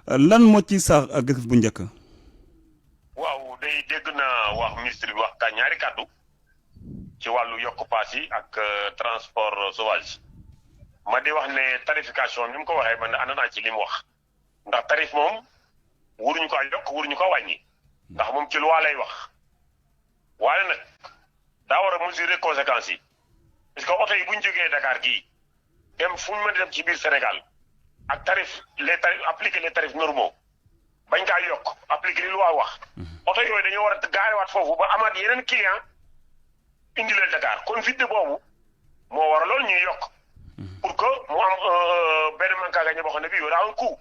lan moo ci sax gis bu njëkk. waaw day dégg na wax ministre bi wax ka ñaari kàddu ci wàllu yokk paas yi ak transport sauvage ma di wax ne tarification ni mu ko waxee man ànd naa ci li mu wax ndax tarif moom waruñu ko yokk waruñu ko wàññi ndax moom ci loi lay wax waaye nag daa war a mesurer conséquences yi parce que oto yi bu ñu jógee Dakar gii dem fu ñu mën di dem ci biir Sénégal ak tarif appliquer les tarifs normaux bañ kaa yokk appliquer li loi wax oto yooyu dañoo war a gaarewaat foofu ba amaat yeneen client indi leen Dakar kon vide boobu moo war a loolu ñuy yokk pour que mu am benn manquant boo xam ne bii yow daa am coût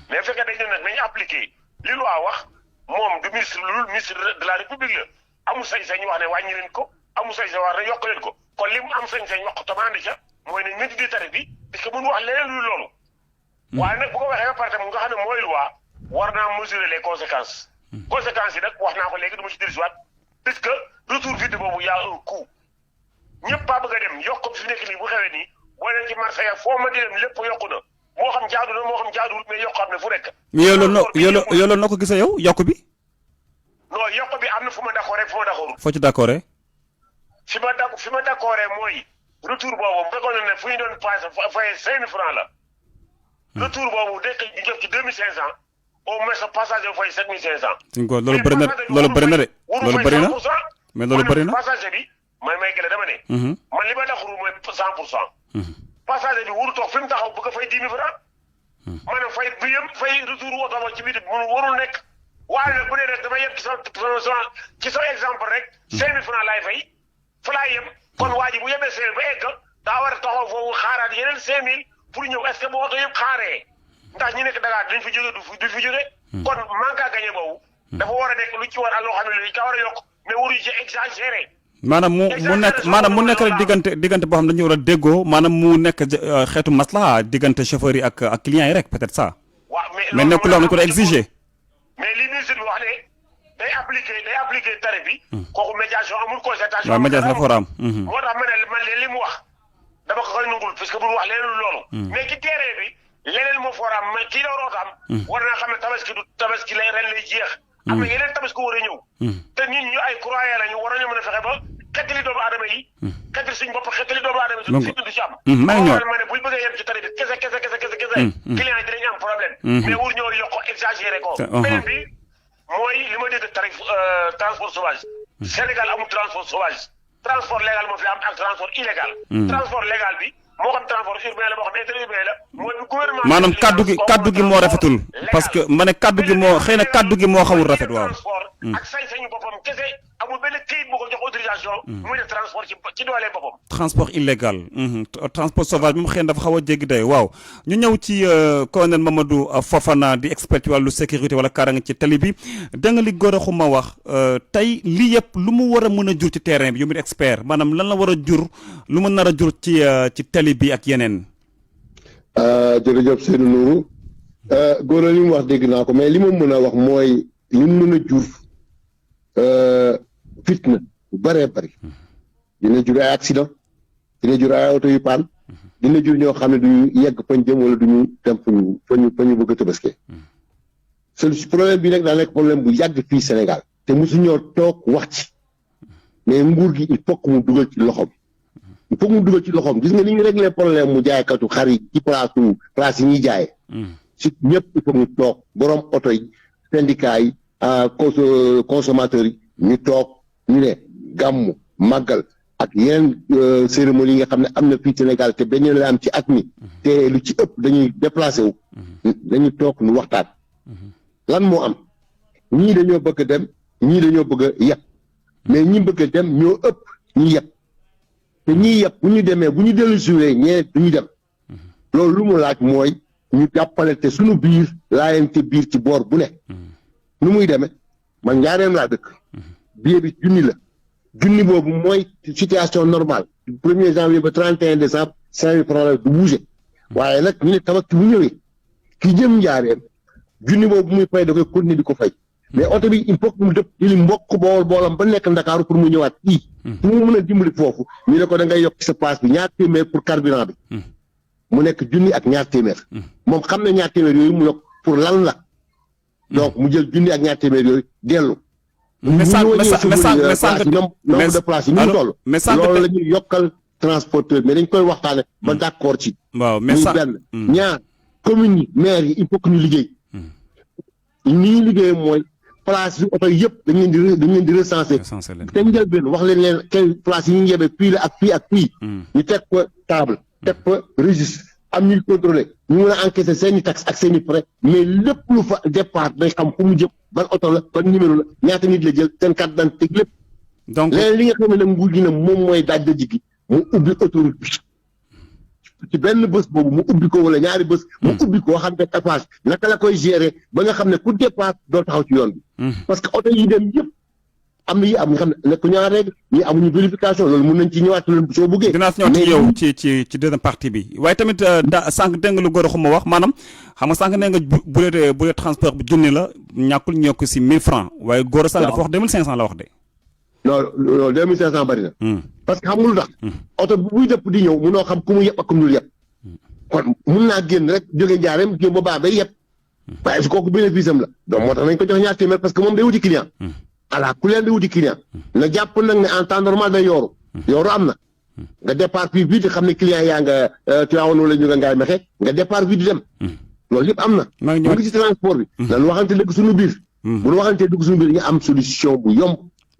mais bu fekkee dañ ne nag nañu appliqué li loi wax moom du ministre de la République la amul sañ-sañ wax ne wàññi leen ko amul sañ-sañ wax ne yokk leen ko kon li mu am sañ-sañ wax ko tamande ca mooy ne ñetti di tarif bi parce que mënu wax leneen lu loolu waaye nag bu ko waxee ba pare tam nga xam ne mooy loi war naa mesurer les conséquences conséquences yi nag wax naa ko léegi du ma ci dellusiwaat parce que retour vide boobu y a un coût ñëpp a bëgg a dem yokk fi nekk nii bu xewee nii boo leen ci marché ya foo ma di dem lépp yokku na moo xam jaadu na moo xam jaaduwul mais yokk am na fu nekk. mais yow loolu noo ko gisee yow yokk bi. non yokk bi am na fu ma d'accord rek fu ma d'accordul. foo ci d'accord fi ma d'accord mooy retour boobu bu fekkoon ne fu ñu doon passé fay 5 000 francs la. retour boobu dëkk ñu jot ci 2500 au moins sa passager fay 7500. loolu bëri na loolu bëri na de. loolu bëri na mais loolu bëri na passager bi may gële dama ne. man li ma d'accordul mooy 100%. passager bi wuru toog fi mu taxaw bëgg a fay 10 000 francs. maanaam fay bi yëpp fay retour oto ba ci biir warul nekk. waaye nag bu dee rek dama yem ci sa exemple rek 5 000 francs laay fay fa laay yem kon waa ji bu yemee 5 000 ba egg daa war a taxaw foofu xaaraat yeneen 5 000 pour ñëw est-ce que bu oto yëpp xaaree ndax ñi nekk Dakar dañ fi jóge du fi jóge kon manque à gagner boobu dafa war a nekk lu ci war a loo xam ne lu ka war a yokk mais waruñu ci exagéré mu nekk rek diggante boo xam dañu war a déggoo maanaam mu nekk xeetu maslaha diggante chauffeur yi ak clients yi rek peut-être ça mais nekk loo xam ne ko exiger mais li ministre bi wax ne day appliquer tarif bi kooku médiation amul concertation waaw médiation dafa war a am moo tax man li mu wax dama ko koy nungul parce que bu wax leneen loolu mais ci terrain bi leneen moo fa war a am mais kii la war a am war naa xam ne tabaski lay ren lay jeex am na yeneen tabaski war a ñëw te nit ñu ay croyants lañu war nañu mën a fexe ba xettali doomu aadama yi xettali suñu bopp xettali doomu aadama yi du ci am ma ne buñ bëggee yem ci tarif bi kese client yi dinañu am problème mais wur ñoo yokk exagéré ko beneen bi mooy li ma dégg tarif transport sauvage Sénégal amul transport sauvage transport légal moo fi am ak transport illégal transport légal bi moo xam transport urbain la moo xam interurbain la mooy bu gouvernement maanaam kaddu gi moo rafetul parce que ma ne kaddu gi moo xëy na kaddu gi moo xawul rafet waaw ak sañ-sañu boppam kese amul benn këyit bu ko jox autorisation muy def transport ci doolee boppam transport illégal transport sauvage moom xëy na dafa xaw a jéggi day waaw ñu ñëw ci colonel Mamadou Fofana di expert ci wàllu sécurité wala kaaraange ci tali bi da nga li Gora Khouma wax tey lii yëpp lu mu war a mën a jur ci terrain bi yu mu expert maanaam lan la war a jur lu mu nar a jur ci tali bi ak yeneen jërëjëf Seydou Nourou Gora li mu wax dégg naa ko mais li ma mën a wax mooy li mu mën a jur fitna bu bëree bëri dina jur ay accident dina jur ay oto yu paan dina jur ñoo xam ne duñu yegg fañ jëm wala duñu dem fa ñu bëgg a tabaskee problème bi nag daa nekk problème bu yàgg fii Sénégal te mosuñoo toog wax ci mais nguur gi il faut que mu dugal ci loxoom gis nga ni ñu réglé problème mu jaaykatu xar yi ci place yi ñuy jaayee si ñëpp il faut ñu toog borom oto yi syndicat yi consommateurs yi ñu toog ñu ne gàmmu màggal ak yeneen cérémonie yi nga xam ne am na fii Sénégal te dañu la am ci at mi te lu ci ëpp dañuy déplacé wu dañu toog nu waxtaan lan moo am ñii dañoo bëgg a dem ñii dañoo bëgg a yeb mais ñi bëgg a dem ñoo ëpp ñi yeb te ñii yeb bu ñu demee bu ñu dellu siwee ñee du ñu dem loolu lu mu laaj mooy ñu jàppale te suñu biir laayante biir ci boor bu ne nu muy demee man Njaareem laa dëkk billet bi junni boobu mooy situation normale du 1er janvier ba 31 décembre 5 000 francs la du bouger waaye nag ñu ne tabaski bu ñëwee ki jëm Njaareem junni boobu muy fay da koy continuer di ko fay mais oto bi il faut que mu dëpp jëli mbokk boolam ba nekk Ndakaaru pour mu ñëwaat fii pour mu mën a dimbali foofu ñu ne ko da ngay yokk sa paas bi ñaar téeméer pour carburant bi mu nekk junni ak ñaar téeméer moom xam ne ñaar téeméer yooyu mu yokk pour lan la donc mu jël junni ak ñaar téeméer yooyu dellu nombre de place yi ñu toll loolu la ñuy yokkal transporteur mais dañ koy waxtaane ba d'accord ci waaw muy benn ñaar communes yi maire yi il faut que ñu liggéey ni ñuy liggéey mooy place yu oto yëpp dañ leen di recenser te njël benn wax leen quelle place yi ñu yebee fii la ak fii ak fii ñu teg ko table teg ko registre am ñuy contrôler ñu mën a encaisser seen i taxes ak seen i frais mais lépp lu fa départ day xam fu mu jëm ban oto la ban numéro la ñaata nit la jël seen carte d'identité lépp donc leneen li nga xam ne nag nguur gi nag moom mooy daaj da jigi mu ubbi autoroute bi ci benn bés boobu mu ubbi ko wala ñaari bés mu ubbi ko xam ne Eiffage naka la koy gérer ba nga xam ne ku départ doo taxaw ci yoon bi parce que oto yi dem yëpp am na yi am nga xam ne nekk ñaar règle ñi amuñu vérification loolu mun nañ ci ñëwaat soo bëggee. dinaa si ñëwaat ci yow ci deuxième partie bi waaye tamit sànq dégg nga lu góor xuma wax maanaam xam nga sànq nee nga bu dee transport bi junni la ñàkkul ñu yokk si 1000 francs waaye góor sànq dafa wax 2500 la wax de. non 2500 bari na. parce que xam nga lu tax. oto bu buy dëpp di ñëw munoo xam ku mu yëpp ak ku mu dul yëpp. kon mun naa génn rek jóge njaareem ba baa bay yëpp. waaye su kooku bénéfice am la donc moo tax nañ ko jox ñaar téeméer parce que moom day wuti client. voilà ku leen di wuti client. na jàpp nag ne en temps normal day yooru. yooru am na. nga départ fii bii di xam ne client yaa nga Tivaouane wala ñu nga Ngaye Mékhé nga départ fii di dem. loolu yëpp am na. maa ngi ci transport bi. nan waxante dëgg suñu biir. bu ñu waxantee dëgg suñu biir ñu am solution bu yomb.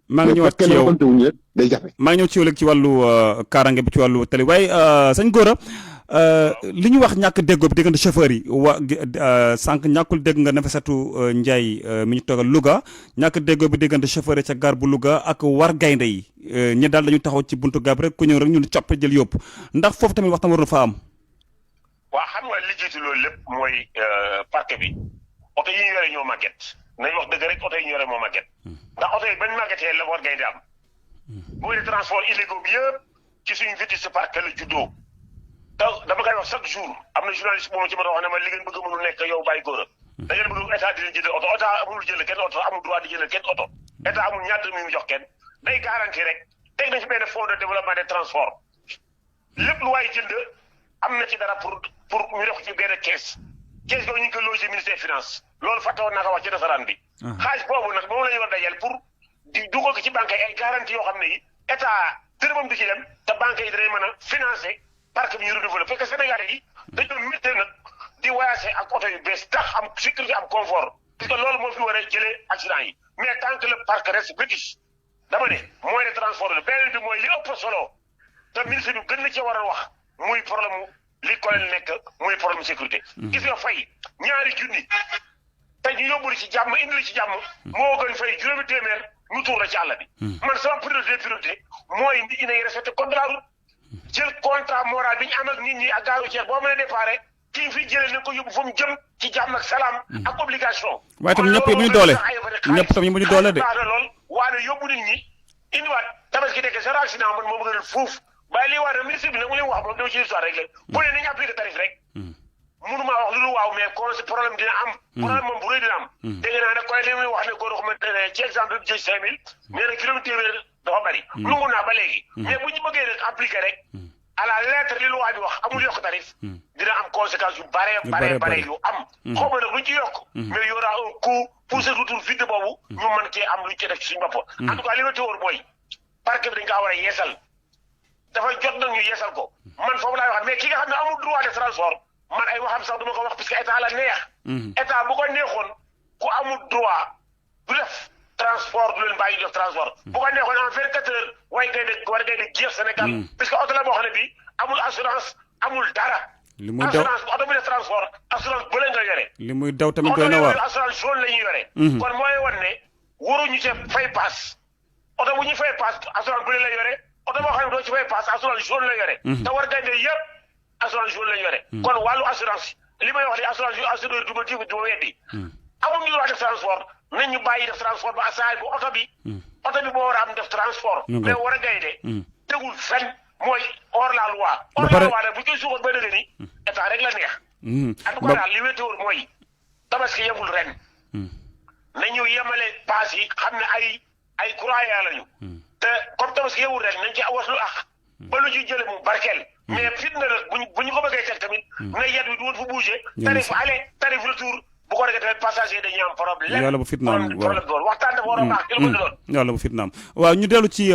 maa ngi ñëwaat ci yow day jafe. maa ngi ñëw ci yow léegi ci wàllu kaaraange bi ci wàllu tali waaye sëñ Gora li ñu wax ñàkk déggoo bi diggante chauffeur yi sànq ñàkkul dégg nga Nafissatou Ndiaye mi ñu toogal Louga ñàkk déggoo bi diggante chauffeur yi ca gare bu Louga ak war gaynde yi ñi daal dañu taxaw ci buntu gaab rek ku ñëw rek ñu copp jël yóbbu ndax foofu tamit waxtaan war na fa am. waa xam nga li jiitu loolu lépp mooy parc bi oto yi ñu yore ñoo màgget nañ wax dëgg rek oto yi ñu yore moo màgget ndax oto yi bañ màggetee la war gaynde am mooy de transport illégaux bi yëpp ci suñu vétuste parc la juddoo te dama koy wax chaque jour am na journaliste boobu ci ma wax ne ma li ngeen bëgg mënul nekk yow bàyyi góor a da ngeen bëgg état di leen jëndal oto état amul jënd kenn oto amul droit di jëndal kenn oto état amul ñaata mi mu jox kenn day garanti rek teg na ci benn fonds de développement des transports lépp lu waay jënd am na ci dara pour ñu def ci benn caisse boobu ñu ngi ko logé ministère finance loolu fàtte woon naa ko wax ci nasaraan bi xaalis boobu nag moom la ñu war dajal pour di dugal ko ci banque yi ay garantie yoo xam ne yi état dërëmam du ci dem te banque yi dinañ mën a financer parc bi ñu renouveler parce que Sénégalais yi dañoo métti nag di voyager ak oto yu bees tax am sécurité am confort parce que loolu moo fi war a jëlee accident yi mais tant que le parc reste british dama ne moyen de transport la beneen bi mooy li ëpp solo te ministre bi gën na ci war a wax muy problème li ko leen nekk muy problème sécurité. gis nga fay ñaari junni te ñu yóbbu ci jàmm indi la ci jàmm moo gën fay juróomi téeméer ñu tuur la ci àll bi. man sama priorité mooy nit ñi nañu respecté code de la route jël contrat moral bi ñu am ak nit ñi ak gaaru ceeb boo mën a déparé kii fi jëlee na ko yóbbu fa mu jëm ci jàmm ak salaam. ak obligation. waaye tam ñëpp yemuñu doole ñëpp tam yemuñu doole de. lool waaye yóbbu nit ñi indiwaat tabaski dekk zéro accident man moo bëgg a fuuf waaye lii waa ministre bi nag mu leen wax moom dama ci histoire rek la bu ne nañu appliqué tarif rek mënuma wax lu waaw mais kon problème dina am problème moom bu rëy dina am dégg naa nag koy li muy wax ne koo xamante ne ci exemple bi jël 5000 nee na kilomètre téeméer dafa bari lungu naa ba léegi mais bu ñu bëggee rek appliqué rek à la lettre li loi bi wax amul yokk tarif dina am conséquence yu bare yu am xaw ma nag luñ ci yokk mais y aura un coût pour ce retour vide boobu ñu mën cee am luñ ci def ci suñu bopp en tout cas li ma téwoor mooy parc bi dañ kaa war a yeesal dafa jot nag ñu yeesal ko man foofu laay wax mais ki nga xam ne amul droit de transport man ay waxam sax du ma ko wax parce que état la neex état bu ko neexoon ku amul droit du def transport du leen bàyyi def transport bu ko neexoon en 24 heures war ngay de jeex Sénégal parce que oto la boo xam ne bii amul assurance amul dara li muy daw assurance oto bi def transport assurance bële nga yore li muy daw tamit doy na waar assurance jaune la ñuy yore kon mooy wan ne waruñu ci fay paas oto bu ñu fay paas assurance bële la yore oto boo xam ne doo ci fay paas assurance jaune la yore te war ngay de yëpp assurance jaune la yore kon wàllu assurance li may wax ni assurance yu assureur du ma weddi amuñu droit def transport nañ ñu bàyyi def transport ba asaay bu oto bi moo war a am def transport mais war a gaynde tegul fen mooy hors la loi hors la loi nag bu koy suuxat ba dëgg ni état rek la neex en tout cas daal li wétéwul mooy tabaski yemul ren nañu yemale paas yi xam ne ay croyants lañu te comme tabaski yemul ren nañ ci waslu ak ba lu ci jële mu barkeel mais fitna nag bu ñu ko bëggee teg tamit na yet bi du woon fu bouger tarif aller tarif retour bu ko defee tamit passager dañuy am problème yàlla bu fitnaam problème doon waxtaan dafa war a baax jël ko doon yàlla bu fitnaam waaw ñu dellu ci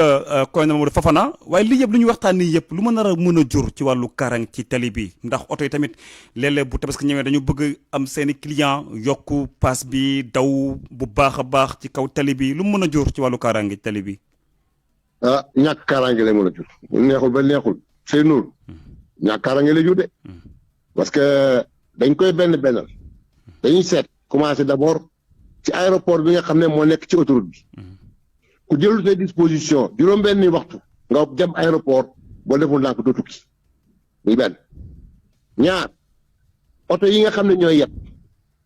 Colonel Mamadou Fofana waaye lii yëpp lu ñu waxtaan nii yëpp lu ma nar a mën a jur ci wàllu karang ci tali bi ndax oto yi tamit léeg-léeg bu tabaski ñëwee dañu bëgg am seeni client yokku paas bi daw bu baax a baax ci kaw tali bi lu mu mën a jur ci wàllu kaaraange ci tali bi ñàkk kaaraange lay mën a jur neexul ba neexul c'est nour ñàkk kaaraange lay jur de parce que dañ koy bennal dañuy seet commencé d'abord ci aéroport bi nga xam ne moo nekk ci autoroute bi ku jëlul say disposition juróom-benni waxtu nga dem aéroport boo deful ndànk doo tukki muy benn ñaar oto yi nga xam ne ñooy yeb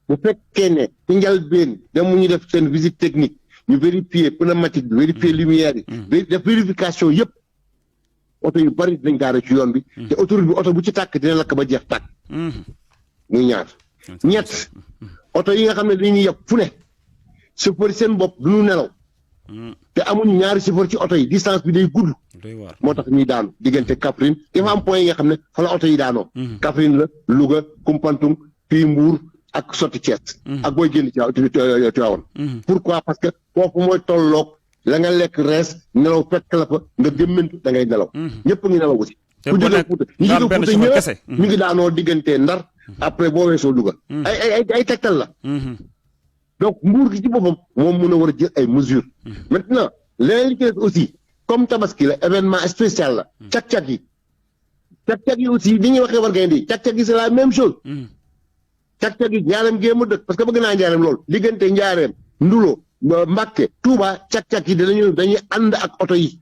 bu fekkee ne ci njëlbéen dem mu ñu def seen visite technique ñu vérifier pneumatique bi vérifier lumière yi def vérification yëpp oto yu bari dinañ gaare ci yoon bi te autoroute bi oto bu ci tàkk dina lakk ba jeex tàkk muy ñaar ñett oto yi nga xam ne dañuy yeb fu ne chauffeur seen bopp du ñu nelaw te amuñu ñaari chauffeur ci oto yi distance bi day gudd moo tax ñuy daanu diggante Kaffrine dafa am point yi nga xam ne fa la oto yi daanoo Kaffrine la Louga Koumpentoum fii Mbour ak sotti Thiès ak booy génn Tivaouane pourquoi parce que foofu mooy tolloog la nga lekk rees nelaw fekk la fa nga gëmmantu da ngay nelaw ñëpp ngi nelaw aussi ku jógee Fuuta ñu jógee Fuuta ñëpp ñu ngi daanoo diggante Ndar après boo weesoo Louga ay tegtal la donc nguur gi ci boppam moom mën a war a jël ay mesures maintenant leneen li ci des aussi comme tabaski la événement spécial la cag-cag yi aussi li ñuy waxee war ngay di cag-cag yi c'est la même chose cag-cag yi njaareem géema dëkk parce que bëgg naa njaareem loolu diggante njaareem Ndulo Mbàkke Touba cag-cag yi dañuy ànd ak oto yi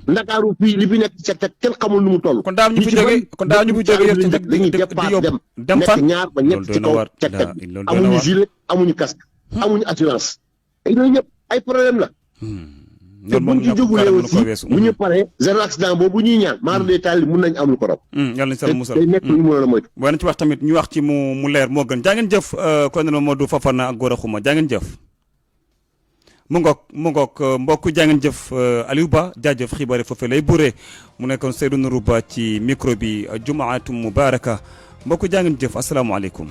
Ndakaaru fii li fi nekk ci cag-cag kenn xamul nu mu toll kon daaw ñu fi jóge yëpp ci dañuy départ dem nekk ñaar ba ñett ci kaw cag-cag bi amuñu gilet amuñu casque amuñu assurance yooyu ñëpp ay problème la te buñ ci jógulee aussi bu ñu paree zéro accident boobu ñuy ñaan maar de taal mun nañ am lu ko raw yàlla nañ sal musal day nekk lu mën a la moytu boo nañ ci wax tamit ñu wax ci mu leer moo gën jaa ngeen jëf colonel Modou Fofana ak Gora Khouma jaa ngeen jëf mu ngoog mbokk jaa ngeen jëf Aliou Ba jaajëf xibaar foofee lay buree mu nekkoon Seydou Nourou Ba ci micro bi jumaatum mubaraka mbokk jaa ngeen jëf asalaamaaleykum